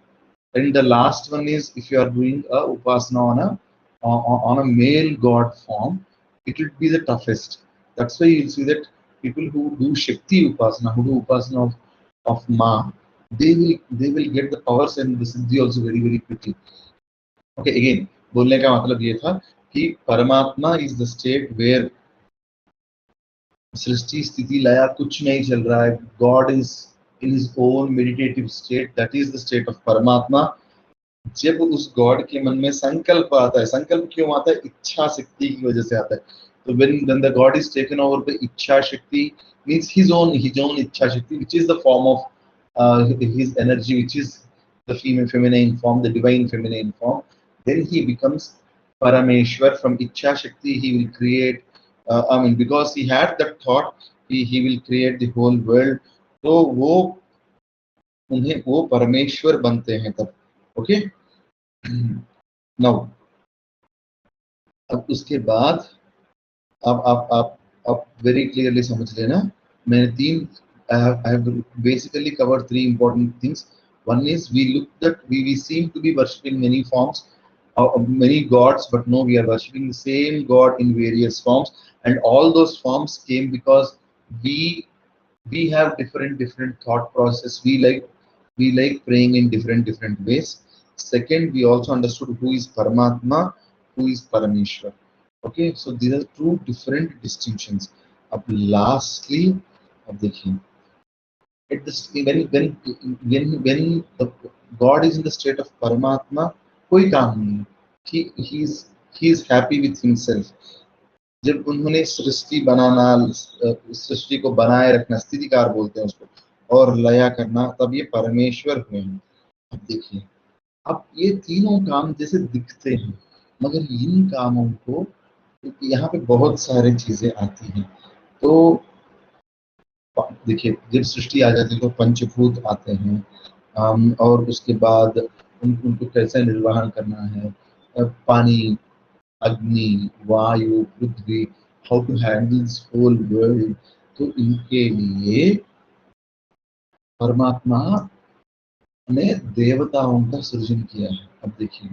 A: and the last one is, if you are doing a upasana on a male god form, it will be the toughest। That's why you'll see that people who do shakti upasana, who do upasana of ma, they will get the powers and the siddhi also very very quickly। Okay, again बोलने का मतलब ये था कि परमात्मा is the state where सृष्टि स्थिति लया कुछ नहीं चल रहा है। God is in his own meditative state, that is the state of परमात्मा। जब उस गॉड के मन में संकल्प आता है, संकल्प क्यों आता है, इच्छा शक्ति की वजह से आता है। तो when the god is taken over by इच्छा शक्ति, means his own इच्छा शक्ति, which is the form of his energy, which is the feminine form, the divine feminine form, then he becomes Parameshwar। From इच्छा शक्ति he will create, I mean because he had that thought, he will create the whole world। तो वो परमेश्वर बनते हैं तब। Okay, now अब उसके बाद आप वेरी क्लियरली समझ लेना। मैंने I have basically covered three important things। One is we seem to be worshipping many forms, many gods, but no, we are worshipping the same God in various forms, and all those forms came because we have different thought process। We like praying in different ways। Second, we also understood who is Paramatma, who is Parameshwar। Okay, so these are two different distinctions। अब lastly, अब देखिए, at this when the God is in the state of Paramatma, कोई काम नहीं है, he is happy with himself। जब उन्होंने सृष्टि बनाना, सृष्टि को बनाए रखना, स्थितिकार बोलते हैं उसको, और लया करना, तब ये परमेश्वर हुए हैं। अब देखिए, अब ये तीनों काम जैसे दिखते हैं, मगर इन कामों को यहाँ पे बहुत सारी चीजें आती हैं। तो देखिए, जब सृष्टि आ जाती है तो पंचभूत आते हैं, और उसके बाद उनको कैसे निर्वहन करना है, पानी, अग्नि, वायु, पृथ्वी, how to handle this whole world. तो इनके लिए परमात्मा ने देवताओं का सृजन किया है। अब देखिए,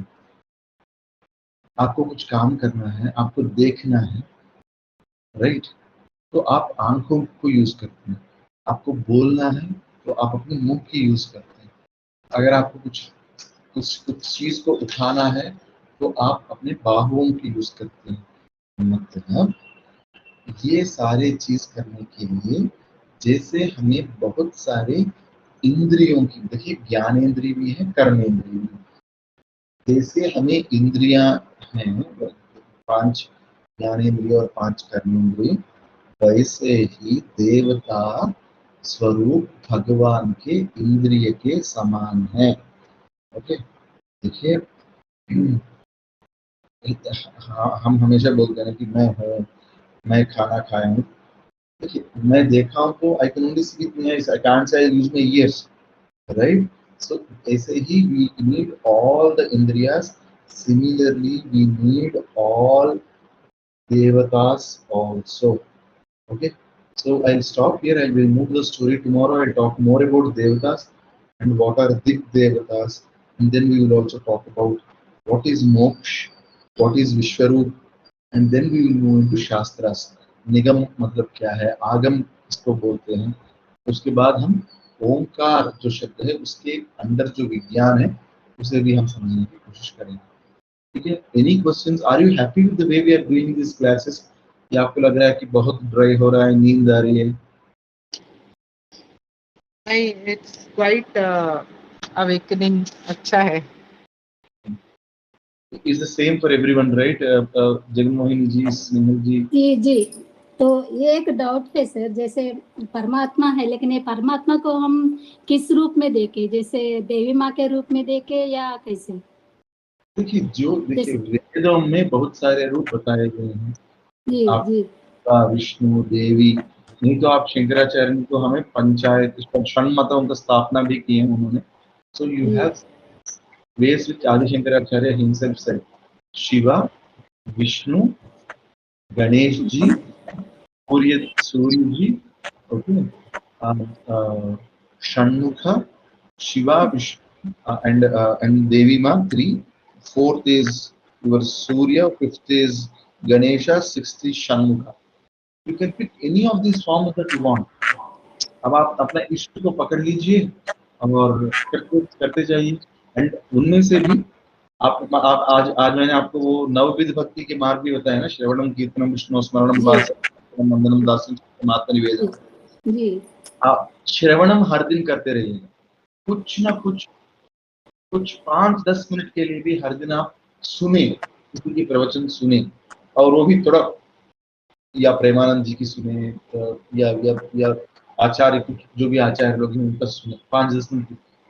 A: आपको कुछ काम करना है, आपको देखना है, राइट, तो आप आंखों को यूज करते हैं। आपको बोलना है तो आप अपने मुंह की यूज करते हैं। अगर आपको कुछ चीज को उठाना है तो आप अपने बाहुओं की यूज करते हैं। मतलब ये सारे चीज करने के लिए जैसे हमें बहुत सारे इंद्रियों की, देखिए ज्ञानेंद्रिय भी है, कर्मेंद्रिय भी। जैसे हमें इंद्रियां हैं 5 ज्ञानेंद्रिय और 5 कर्मेंद्रिय, वैसे ही देवता स्वरूप भगवान के इंद्रिय के समान है। ओके, देखिए, हाँ, हम हमेशा बोलते हैं कि मैं हूँ, मैं खाना खाया हूँ। देखिए मैं देखा हूँ तो I can only see with my eyes, I can't say I use my ears, right? So ऐसे ही we need all the indriyas, similarly we need all devatas also. Okay, so I'll stop here. I will move the story tomorrow. I'll talk more about devatas and what are Dik devatas, and then we will also talk about what is moksha, what is Vishwaroop, and then we will move into Shastras. निगम मतलब क्या है, आगम इसको बोलते हैं। उसके बाद हम ओंकार जो शब्द है उसके अंदर जो विज्ञान है उसे भी हम समझने की कोशिश करेंगे। ठीक है, any questions? Are you happy with the way we are doing this classes, या आपको लग रहा है कि बहुत ड्राई हो रहा है, नींद आ रही है?
D: नहीं, इट्स क्वाइट अवेकनिंग, अच्छा है।
A: Is the same for everyone, right? Jaganmohini ji, Snehal ji.
C: जी जी, तो ये एक डाउट है सर, जैसे परमात्मा है लेकिन ये परमात्मा को हम किस रूप में देखें, जैसे देवी माँ के रूप में देखें या कैसे?
A: देखिए देखिए वेदों में बहुत सारे रूप बताए गए हैं।
C: जी
A: आप
C: जी
A: विष्णु, देवी, नहीं तो आप शंकराचार्य ने तो हमें पंचायत षण्मतों का स्थापना भी की है उन्होंने। So you have ways which Adi Shankaracharya himself said, Shiva, Vishnu, Ganesh ji, Surya ji, okay, Shanmukha, Shiva, Vishnu, and Devi Ma, three. Fourth is your Surya, fifth is Ganesha, sixth is Shanmukha. You can pick any of these forms that you want. अब आप अपना इष्ट को पकड़ लीजिए और करते जाइए। एंड उनमें से भी आप आज मैंने आपको वो नवविध भक्ति के मार्ग भी बताया ना, श्रवणम कीर्तनम विष्णु स्मरणम वासम वंदनम दास्यम मात्र निवेदन।
C: जी,
A: आप श्रवणम हर दिन करते रहिए, कुछ ना कुछ 5-10 मिनट के लिए भी हर दिन आप सुने, किसी की प्रवचन सुने, और वो भी थोड़ा या प्रेमानंद जी की सुने, या आचार्य कुछ जो भी आचार्य लोग हैं उनका सुने 5-10 मिनट,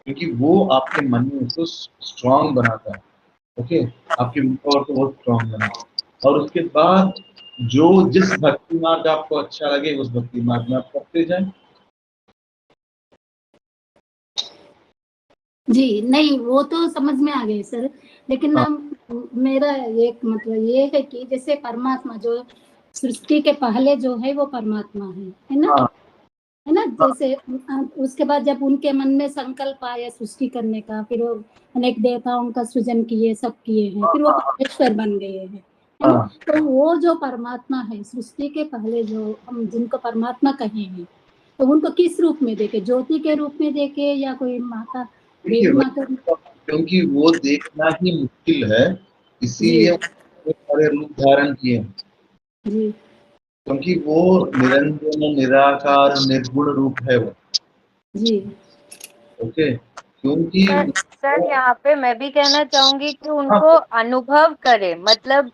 A: क्योंकि वो आपके मन में उसको स्ट्रांग बनाता है। ओके, आपकी विल को बहुत स्ट्रांग बनाता है। और उसके बाद जो जिस भक्ति मार्ग आपको अच्छा लगे उस भक्ति मार्ग में आप करते जाएं।
C: जी, नहीं वो तो समझ में आ गए सर, लेकिन मेरा एक मतलब ये है कि जैसे परमात्मा जो सृष्टि के पहले जो है वो परमात्मा है ना? है ना? जैसे उसके बाद जब उनके मन में संकल्प आया सृष्टि करने का, फिर वो अनेक देवताओं का सृजन किए, सब किए हैं, फिर वो परमेश्वर बन गए हैं, है ना? तो वो जो परमात्मा है सृष्टि के पहले, जो हम जिनको परमात्मा कहे हैं, तो उनको किस रूप में देखे, ज्योति के रूप में देखे या कोई माता देवी माता?
A: क्योंकि वो देखना ही मुश्किल है, इसीलिए सारे रूप धारण किए हैं।
C: जी,
A: क्योंकि वो निरंजन, निराकार, निर्गुण रूप है वो। जी, ओके, क्योंकि
B: सर यहाँ पे मैं भी कहना चाहूंगी कि उनको अनुभव करे, मतलब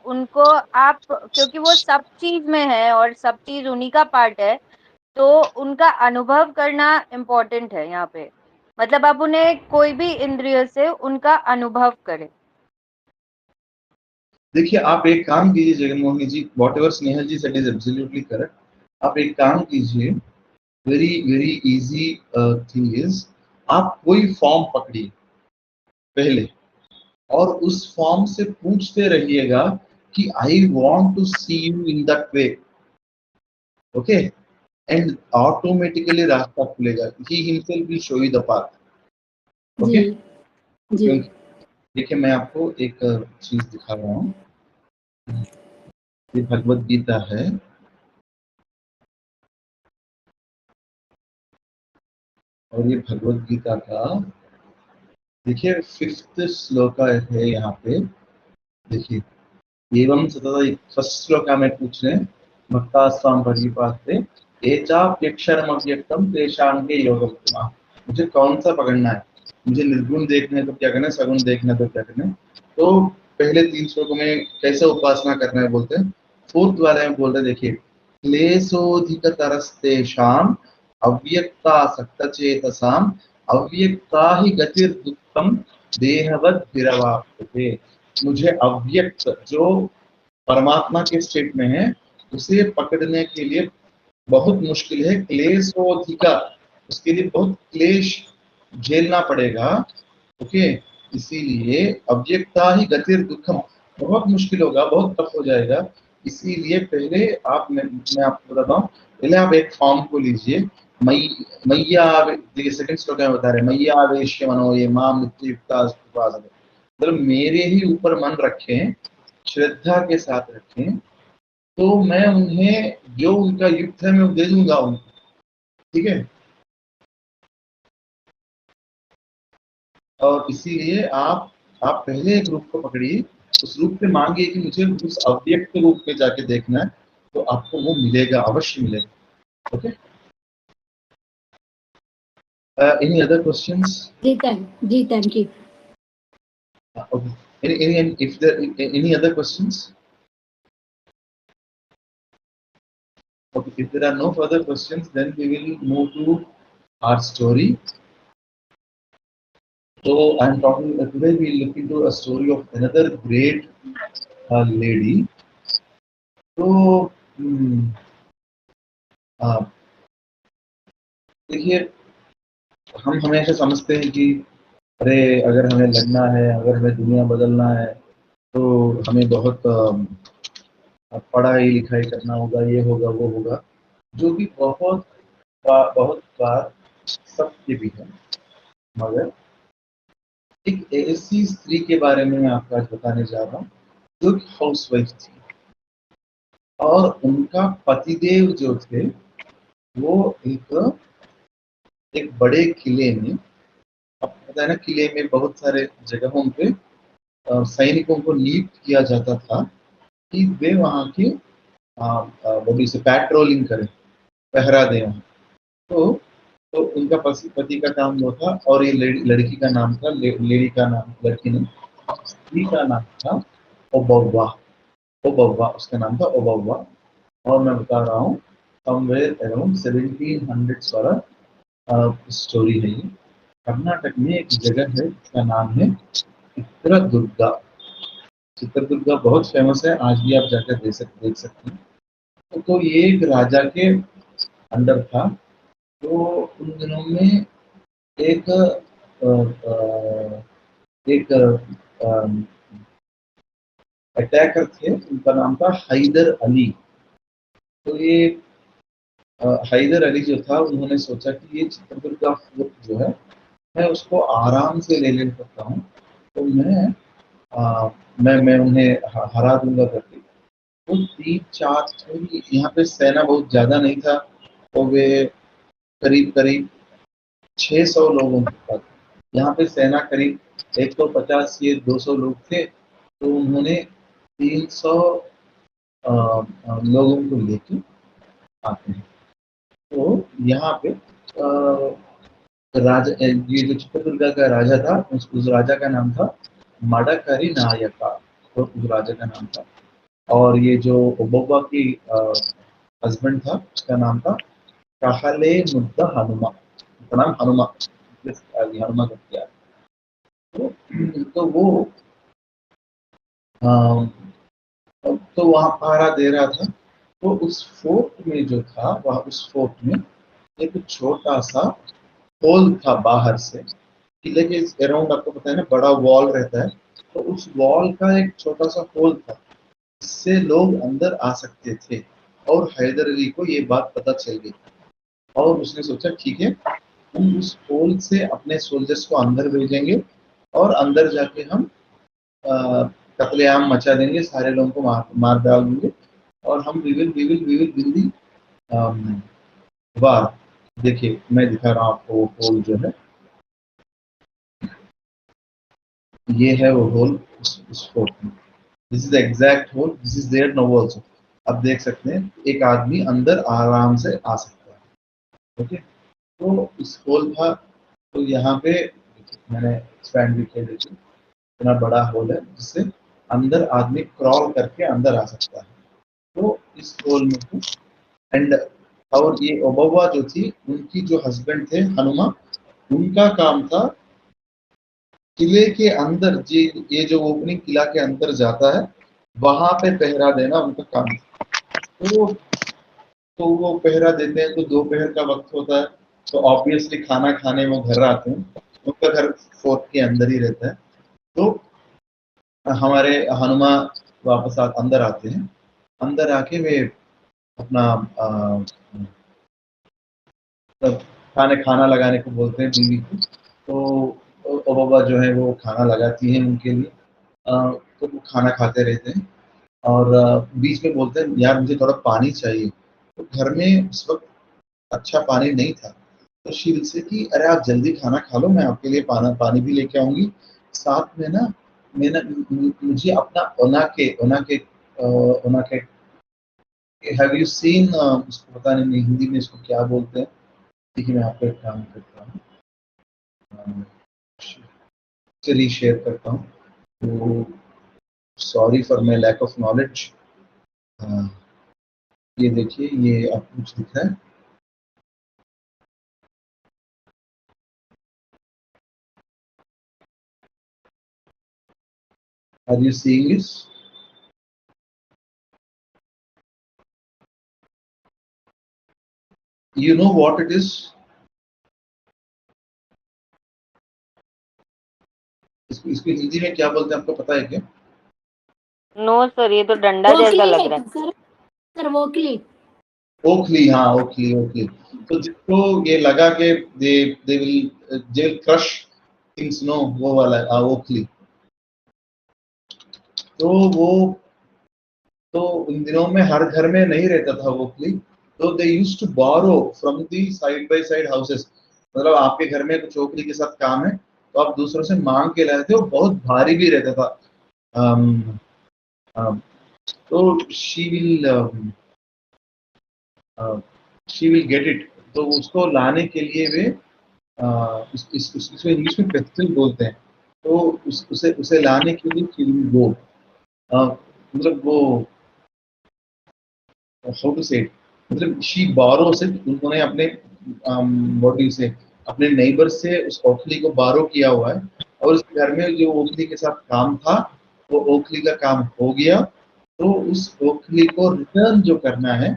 B: उनको आप, क्योंकि वो सब चीज में है और सब चीज उन्हीं का पार्ट है, तो उनका अनुभव करना इम्पोर्टेंट है यहाँ पे। मतलब आप उन्हें कोई भी इंद्रिय से उनका अनुभव करें।
A: देखिए आप एक काम कीजिए Jaganmohini ji, whatever Snehal ji said is absolutely correct. आप एक काम कीजिए, very very easy thing is, आप कोई फॉर्म पकड़िए पहले और उस फॉर्म से पूछते रहिएगा कि I want to see you in that way, okay, and automatically रास्ता खुलेगा, he himself will show you the path. Okay ji. देखिए मैं आपको एक चीज दिखा रहा हूँ, ये भगवत गीता है, और ये भगवत गीता का देखिए 5th श्लोक है यहाँ पे। देखिए एवं सतत फर्स्ट श्लोक में पूछ रहे हैं, भक्ता स्वाम परिपाते एचाप्यक्षरम अव्यक्तम तेषांगे योगम। मुझे कौन सा पकड़ना है, मुझे निर्गुण देखना है तो क्या करना है, सगुण देखना है तो क्या करना है। तो पहले 3 श्लोकों में कैसे उपासना करना है बोलते हैं, 4th वाले में बोल रहे देखिए, क्लेशोधिकतरस्तेषाम् अव्यक्तासक्तचेतसाम् अव्यक्ता हि गतिर्दुःखं देहवद्भिरवाप्यते। मुझे अव्यक्त जो परमात्मा के स्टेट में है उसे पकड़ने के लिए बहुत मुश्किल है, क्लेशोधिका, उसके लिए बहुत क्लेश झेलना पड़ेगा। ओके, इसीलिए अव्यक्ता ही गतिर दुखम, बहुत मुश्किल होगा, बहुत टफ हो जाएगा। इसीलिए पहले मैं आपको बताता हूँ, पहले आप एक फॉर्म को लीजिए, मैया, देखिए सेकंड श्लोक में बता रहे, मैया आवेश्य मनो ये माम नित्युक्ता, मतलब मेरे ही ऊपर मन रखें, श्रद्धा के साथ रखें, तो मैं उन्हें जो उनका युक्त है मैं दे दूंगा उनको। ठीक है, और इसीलिए आप पहले एक रूप को पकड़िए, उस रूप पे मांगिए कि मुझे उस अव्यक्त रूप में जाके देखना है, तो आपको वो मिलेगा, अवश्य मिलेगा। Okay, any other questions?
C: जी thank you.
A: Any other questions? Okay, if there are no further questions, then we will move to our story. So I am talking today. We will look into a story of another great lady. So देखिए, हम हमेशा समझते हैं कि अरे अगर हमें लड़ना है, अगर हमें दुनिया बदलना है, तो हमें बहुत पढ़ाई लिखाई करना होगा, ये होगा वो होगा, जो कि बहुत बार सत्य भी है। मगर एक ऐसी स्त्री के बारे में मैं आपको आज बताने जा रहा हूँ जो कि हाउसवाइफ थी, और उनका पतिदेव जो थे वो एक बड़े किले में, आपको पता है ना, किले में बहुत सारे जगहों पे सैनिकों को नियुक्त किया जाता था कि वे वहाँ की बॉडी से पेट्रोलिंग करें, पहरा दें वहाँ। तो उनका पति का काम वो था, और ये लड़की का नाम था, लेडी का नाम, लड़की नहीं, स्त्री का नाम था ओबव्वा, उसका नाम था ओबव्वा। और मैं बता रहा हूँ समवेयर अराउंड 1700s वाला स्टोरी है ये। कर्नाटक में एक जगह है जिसका नाम है चित्रदुर्गा। चित्रदुर्गा बहुत फेमस है, आज भी आप जाकर देख सकते हैं। तो ये एक राजा के अंडर था। तो उन दिनों में एक अटैकर थे, उनका नाम था हैदर अली। तो ये हैदर अली जो था, उन्होंने सोचा कि ये चित्रदुर्गा फोर्ट जो है मैं उसको आराम से ले सकता हूँ, तो मैं उन्हें हरा दूंगा करके। वो 3-4 यहाँ पे सेना बहुत ज्यादा नहीं था, तो वे करीब 600 लोगों के साथ, यहाँ पे सेना करीब 150 या 200 लोग थे, तो उन्होंने 300 लोगों को लेके आते हैं। तो यहाँ पे राजा, ये जो चित्रदुर्गा का राजा था, उस राजा का नाम था मडकरी नायका, तो उस राजा का नाम था। और ये जो ओबव्वा की हस्बैंड था, उसका नाम था कहले मुद्दा हनुमा, उसका नाम हनुमा, हनुमा का किया। तो वो तो वहाँ पहरा दे रहा था। तो उस फोर्ट में जो था, वह उस फोर्ट में एक छोटा सा होल था बाहर से, किले के अराउंड आपको पता है ना, बड़ा वॉल रहता है, तो उस वॉल का एक छोटा सा होल था, जिससे लोग अंदर आ सकते थे। और हैदर अली को ये बात पता चल गई, और उसने सोचा ठीक है, हम उस होल से अपने सोल्जर्स को अंदर भेजेंगे, और अंदर जाके हम कत्लेआम मचा देंगे, सारे लोगों को मार डाल देंगे, और हम वी विल वार। देखिए मैं दिखा रहा हूँ आपको, होल जो है ये है वो होल उस फोर्ट में। This is exact hole, this is there now also. आप देख सकते हैं एक आदमी अंदर आराम से आ सकता है। ओके, तो इस होल था, तो यहाँ पे मैंने एक्सपैंड भी किया, देखिए इतना बड़ा होल है जिससे अंदर आदमी क्रॉल करके अंदर आ सकता है। तो इस होल में थे, एंड और ये ओबव्वा जो थी, उनकी जो हस्बैंड थे हनुमा, उनका काम था किले के अंदर ये जो ओपनिंग किला के अंदर जाता है वहां पे पहरा देना उनका काम। तो वो पहरा देते हैं। तो दोपहर का वक्त होता है तो ऑब्वियसली खाना खाने वो घर आते हैं। उनका घर फोर्ट के अंदर ही रहता है। तो हमारे हनुमान वापस अंदर आते हैं। अंदर आके वे अपना खाना लगाने को बोलते हैं बीवी को। तो बाबा जो है वो खाना लगाती हैं उनके लिए। तो वो खाना खाते रहते हैं और बीच में बोलते हैं यार मुझे थोड़ा पानी चाहिए। तो घर में उस वक्त अच्छा पानी नहीं था। तो शील से कि अरे आप जल्दी खाना खा लो, मैं आपके लिए पानी भी लेके आऊंगी। साथ में ना मुझे अपना ओना के हैव यू सीन, उसको पता नहीं हिंदी में इसको क्या बोलते हैं। देखिए मैं आपको एक काम करता हूँ, चलिए शेयर करता हूँ। तो sorry for my lack of knowledge. ये देखिए ये आप कुछ दिख रहा है। Are you seeing this? You know what it is? इसको हिंदी में क्या बोलते हैं आपको पता है क्या?
B: नो सर, ये तो डंडा जैसा लग रहा है।
C: सर वोकली।
A: ओखली, हाँ ओखली। तो जिसको ये लगा के they will crush things, no वो वाला ओखली। तो वो तो इन दिनों में हर घर में नहीं रहता था ओखली। तो they used to borrow from the side by side houses. मतलब आपके घर में कुछ ओखली के साथ काम है तो आप दूसरों से मांग के लाए थे। वो बहुत भारी भी रहता था। तो शी विल गेट इट। तो उसको लाने के लिए वे इसको इंग्लिश में पेस्टल बोलते हैं। तो उसे लाने के लिए शी विल गो, मतलब वो हाउ टू से, मतलब शी बारो से उन्होंने अपने व्हाट से अपने नेबर से उस ओखली को बारो किया हुआ है। और उस घर में जो ओखली के साथ काम था वो ओखली का काम हो गया। तो उस ओखली को रिटर्न जो करना है,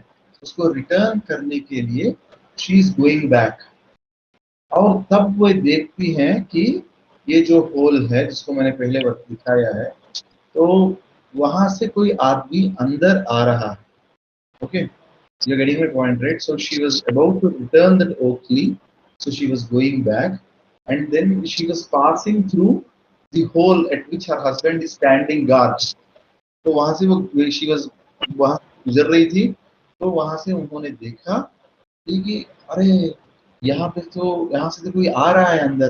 A: उसको रिटर्न करने के लिए शी इज गोइंग बैक। और तब वो देखती हैं कि ये जो होल है जिसको मैंने पहले दिखाया है, तो वहां से कोई आदमी अंदर आ रहा है। Okay, you're getting my point, right? So she was about to return that oakley, so she was going back, and then she was passing through the hole at which her husband is standing guard. तो वहां से वो she was वहां गुजर रही थी। तो वहां से उन्होंने देखा कि अरे यहाँ से तो कोई आ रहा है अंदर।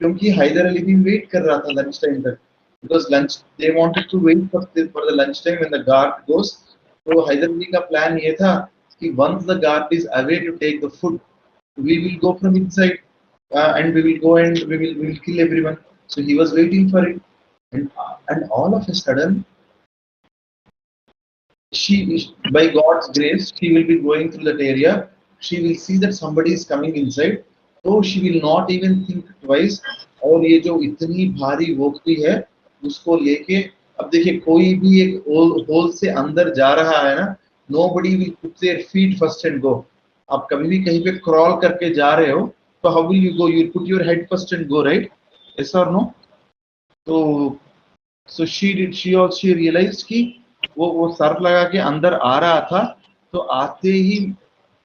A: क्योंकि हैदर अली भी वेट कर रहा था लंच टाइम तक, because lunch they wanted to wait for the lunch time when the guard goes. तो हैदर अली का प्लान ये था कि once the guard is away to take the food, we will go from inside, and we will go and we will kill everyone. So he was waiting for it, and all of a sudden, by God's grace, she will be going through that area. She will see that somebody is coming inside, so she will not even think twice. और ये जो इतनी भारी vocally है उसको लेके, अब देखिए कोई भी एक होल से अंदर जा रहा है ना, nobody will put their feet first and go. आप कभी भी कहीं पे क्रॉल करके जा रहे हो तो how will you go? You put your head first and go, right? Yes or no? तो so she realized कि वो सर लगा के अंदर आ रहा था। तो आते ही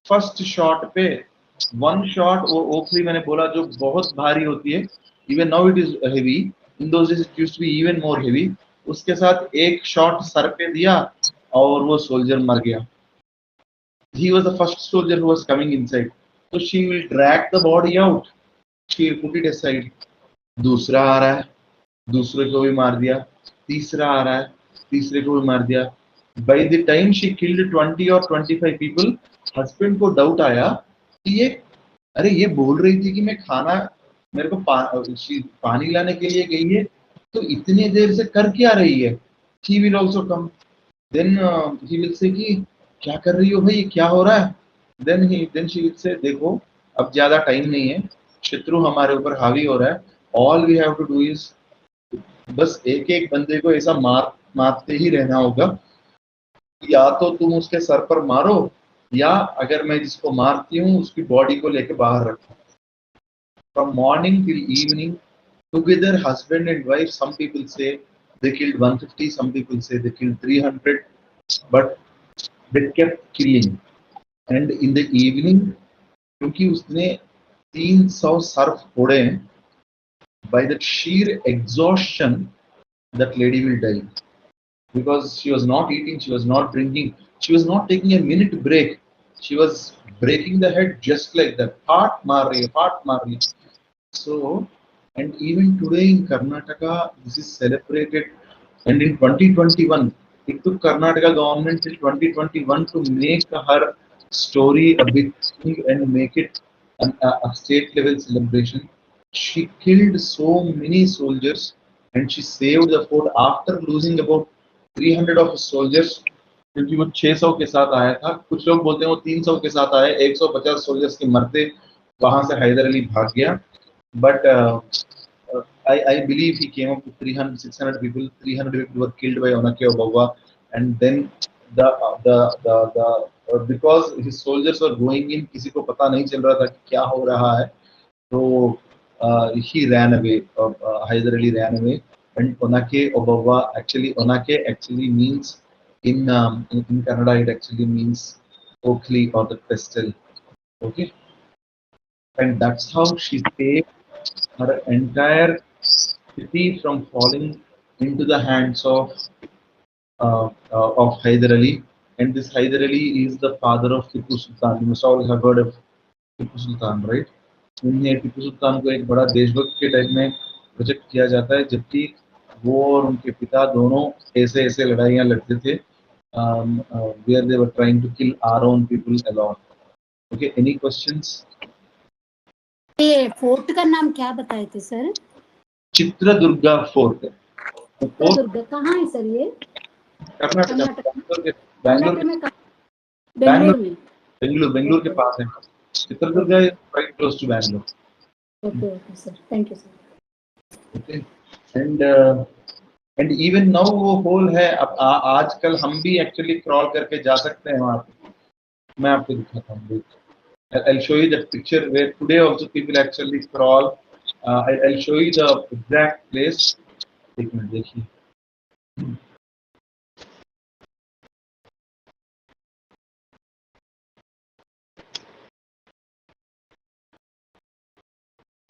A: फर्स्ट शॉट पे वन शॉट, वो ओखली मैंने बोला जो बहुत भारी होती है, even now it is heavy, in those days it used to be even more heavy. उसके साथ एक शॉट सर पे दिया और वो सोल्जर मर गया। He was the first soldier who was coming inside. So she will drag the body out. She will put it aside. दूसरा आ रहा है, दूसरे को भी मार दिया। तीसरा आ रहा है, तीसरे को भी मार दिया। By the time she killed 20 or 25 people, husband को डाउट आया कि ये बोल रही थी कि मैं खाना मेरे को पानी लाने के लिए गई है, तो इतनी देर से कर क्या रही है? He will also come. Then he will say कि क्या कर रही हो भाई, ये क्या हो रहा है? Then she will say देखो अब ज्यादा टाइम नहीं है, शत्रु हमारे ऊपर हावी हो रहा है। All we have to do is बस एक एक बंदे को ऐसा मारते ही रहना होगा, या तो तुम उसके सर पर मारो, या अगर मैं जिसको मारती हूँ उसकी बॉडी को लेके बाहर रखो। From morning till evening together, husband and wife, some people say they killed 150, some people say they killed 300, but they kept killing. And in the evening, क्योंकि उसने 300 सर फोड़े हैं, by the sheer exhaustion that lady will die, because she was not eating, she was not drinking, she was not taking a minute break, she was breaking the head just like that, heart maar rahi. So, and even today in Karnataka, this is celebrated. And in 2021, it took Karnataka government till 2021 to make her story a big thing and make it a state level celebration. She killed so many soldiers and she saved the fort after losing about 300 of his soldiers. क्योंकि वो 600 के साथ आया था, कुछ लोग बोलते हैं वो 300 के साथ आया, 150 सोल्जर्स के मरते वहां से हैदर अली भाग गया. But I believe he came up with 300, 600 people. 300 people were killed by Onake Obawa, and then because his soldiers were going in, किसी को पता नहीं चल रहा था कि क्या हो रहा है, तो he ran away. Hyder Ali ran away, and Onake Obawa Onake actually means in Kannada it actually means Oakley or the pestle. Okay, and that's how she saved her entire city from falling into the hands of Hyder Ali. And this Hyder Ali is the father of Tipu Sultan. You must all have heard of Tipu Sultan, right? उन्हें टिप्पू सुल्तान को एक बड़ा देशभक्त के type में project किया जाता है, जबकि वो और उनके पिता दोनों ऐसे ऐसे लड़ाइयाँ लड़ते थे, where they were trying to kill our own people alone. Okay, any questions?
C: ये फोर्ट का नाम क्या बताए थे सर?
A: चित्रदुर्गा फोर्ट.
C: चित्रदुर्गा कहाँ है सर ये?
A: कर्नाटक,
C: बेंगलुरु में. बेंगलुरु
A: के पास है. Chitradurga is quite close to Bangalore.
C: Okay, sir. Thank you, sir.
A: Okay, and even now वो होल है. अब आजकल हम भी एक्चुअली क्रॉल करके जा सकते हैं वहाँ पे. मैं आपको दिखाता हूँ. I'll show you that picture where today also people actually crawl. I'll show you the exact place. एक मिनट देखिए.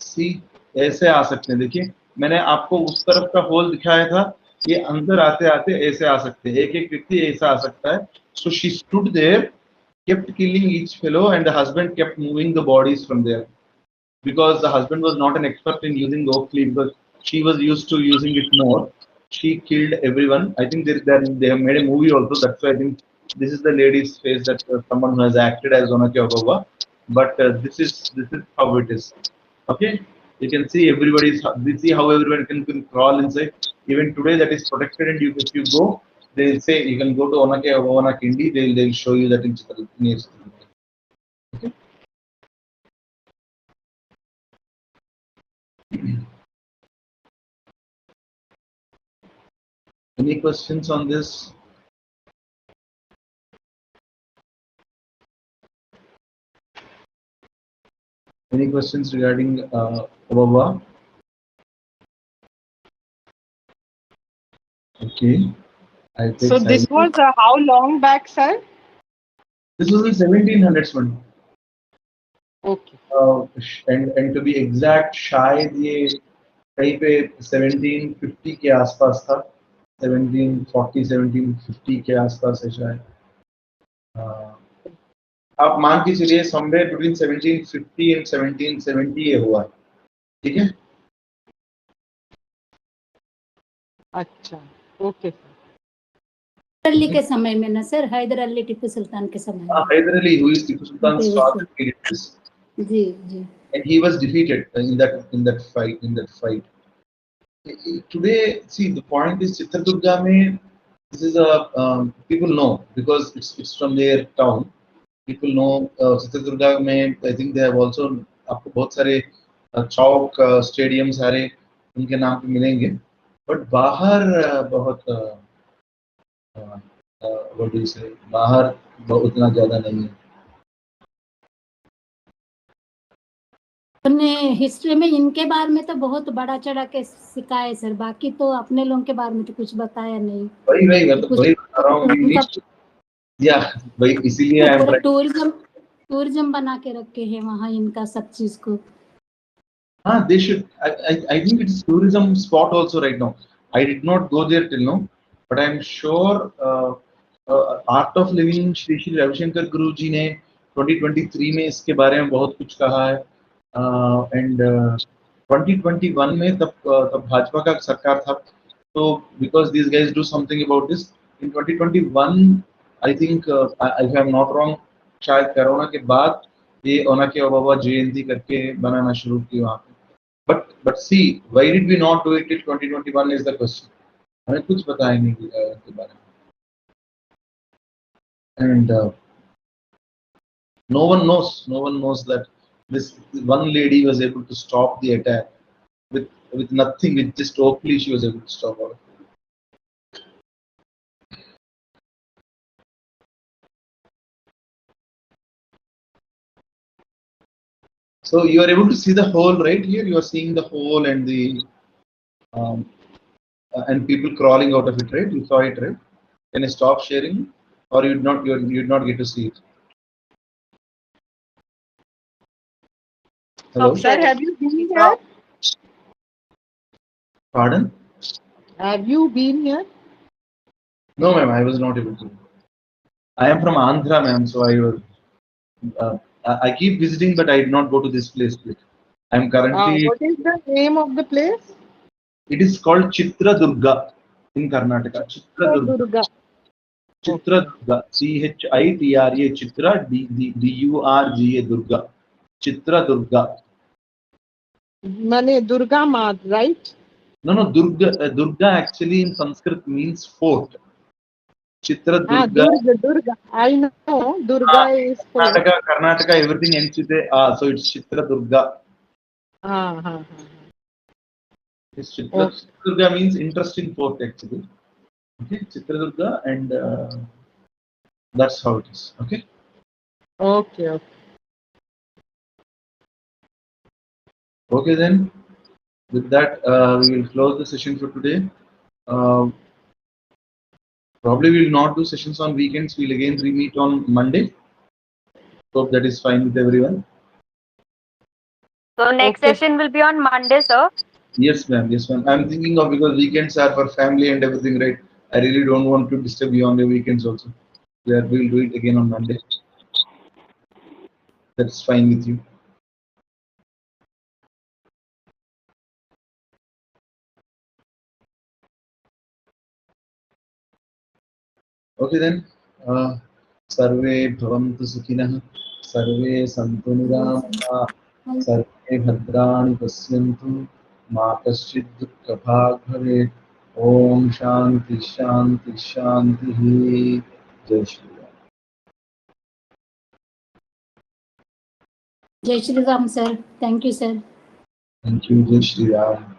A: See, ऐसे आ सकते हैं. देखिए, मैंने आपको उस तरफ का होल दिखाया था. ये अंदर आते आते ऐसे आ सकते हैं. एक एक व्यक्ति ऐसा आ सकता है. So she stood there, kept killing each fellow, and the husband kept moving the bodies from there. Because the husband was not an expert in using oak leaf, because she was used to using it more. She killed everyone. I think they have made a movie also. That's why I think this is the lady's face, that someone who has acted as Onake Ogawa. But this is how it is. Okay, you can see see how everyone can crawl inside. Even today that is protected, and if you go, they say you can go to Onake Ogawa Kindi. They'll show you that in Chitraduga. Okay. Any questions on this? Any questions regarding Obawa? Okay.
D: So this was how long back, sir?
A: This was in 1700s one.
D: Okay.
A: And to be exact, शायद ये कहीं पे 1750 के आसपास था. 1740, 1750 के आसपास है शायद. आप मान के चलिए somewhere between 1750 and 1770 ये हुआ. ठीक है.
D: अच्छा, ओके.
C: हैदर अली के समय में ना सर, हैदर अली टिप्पू सुल्तान के समय में.
A: Haider Ali who is Tipu Sultan's father did this.
C: Ji ji.
A: And he was defeated in that fight. Today, see, the point is Chitraduga में this is a people know because it's from their town. People know Chitraduga में I think they have also आपको बहुत सारे चौक stadium सारे उनके नाम पे मिलेंगे. बट बाहर बहुत व्हाट डू यू से, बाहर उतना ज्यादा नहीं है।
C: अपने हिस्ट्री में इनके बारे में तो बहुत बड़ा चढ़ा के सिखाया सर, बाकी तो अपने लोगों के बारे में तो कुछ बताया नहीं।
A: वही मैं तो वही बता रहा हूँ, या भाई इसीलिए आई एम
C: पूरा टूरिज्म बना के रखे हैं वहाँ इनका सब चीज को।
A: हाँ, they should. I think it's tourism spot also right now. I did not go there till now, but I'm sure Art of Living Shri Shri Ravishankar गुरु जी ने 2023 में इसके बारे में बहुत कुछ कहा है, एंड 2021 में तब भाजपा का सरकार था, तो because these guys do something about this in 2021, I think if I'm not wrong, शायद कोरोना के बाद ये ओना के ओबामा जयंती करके बनाना शुरू किया वहाँ पे। But see, why did we not do it till 2021 is the question. हमें कुछ बताया नहीं के बारे में, and no one knows that this one lady was able to stop the attack with nothing, with just Oakley she was able to stop all of it. So you are able to see the hole right here. You are seeing the hole and the and people crawling out of it, right? You saw it, right? Can I stop sharing, or you'd not get to see it? Hello?
D: Sir, have you been here?
A: Pardon?
D: Have you been here?
A: No, ma'am, I was not able to. I am from Andhra, ma'am, so I keep visiting, but I did not go to this place. I am currently.
D: What is the name of the place?
A: It is called Chitradurga in Karnataka. Chitradurga. Chitradurga. Chitra, Chitra, Durga, Durga. Chitradurga.
D: Mane Durga Mat, right?
A: No, Durga actually in Sanskrit means fort. Chitradurga.
D: Durga. I know Durga is fort.
A: Karnataka, everything ends with a so it's Chitradurga. Chitradurga means interesting fort actually. Okay, Chitradurga, and that's how it is. Okay.
D: Okay.
A: Okay then. With that, we will close the session for today. Probably we will not do sessions on weekends. We'll again re-meet on Monday. Hope that is fine with everyone.
B: So next session will be on Monday, sir.
A: Yes, ma'am. Yes, ma'am. I'm thinking of, because weekends are for family and everything, right? I really don't want to disturb you on your weekends also. We'll do it again on Monday. That's fine with you. Okay then. Sarve bhavantu sukhinah, sarve santu niramaha, sarve bhadrani pasyantu, ma kaschid dukkha bhag bhavet. Om Shanti Shanti Shanti. Jai Shri Ram.
C: Jai Shri Ram, sir. Thank you, sir.
A: Thank you. Jai Shri Ram.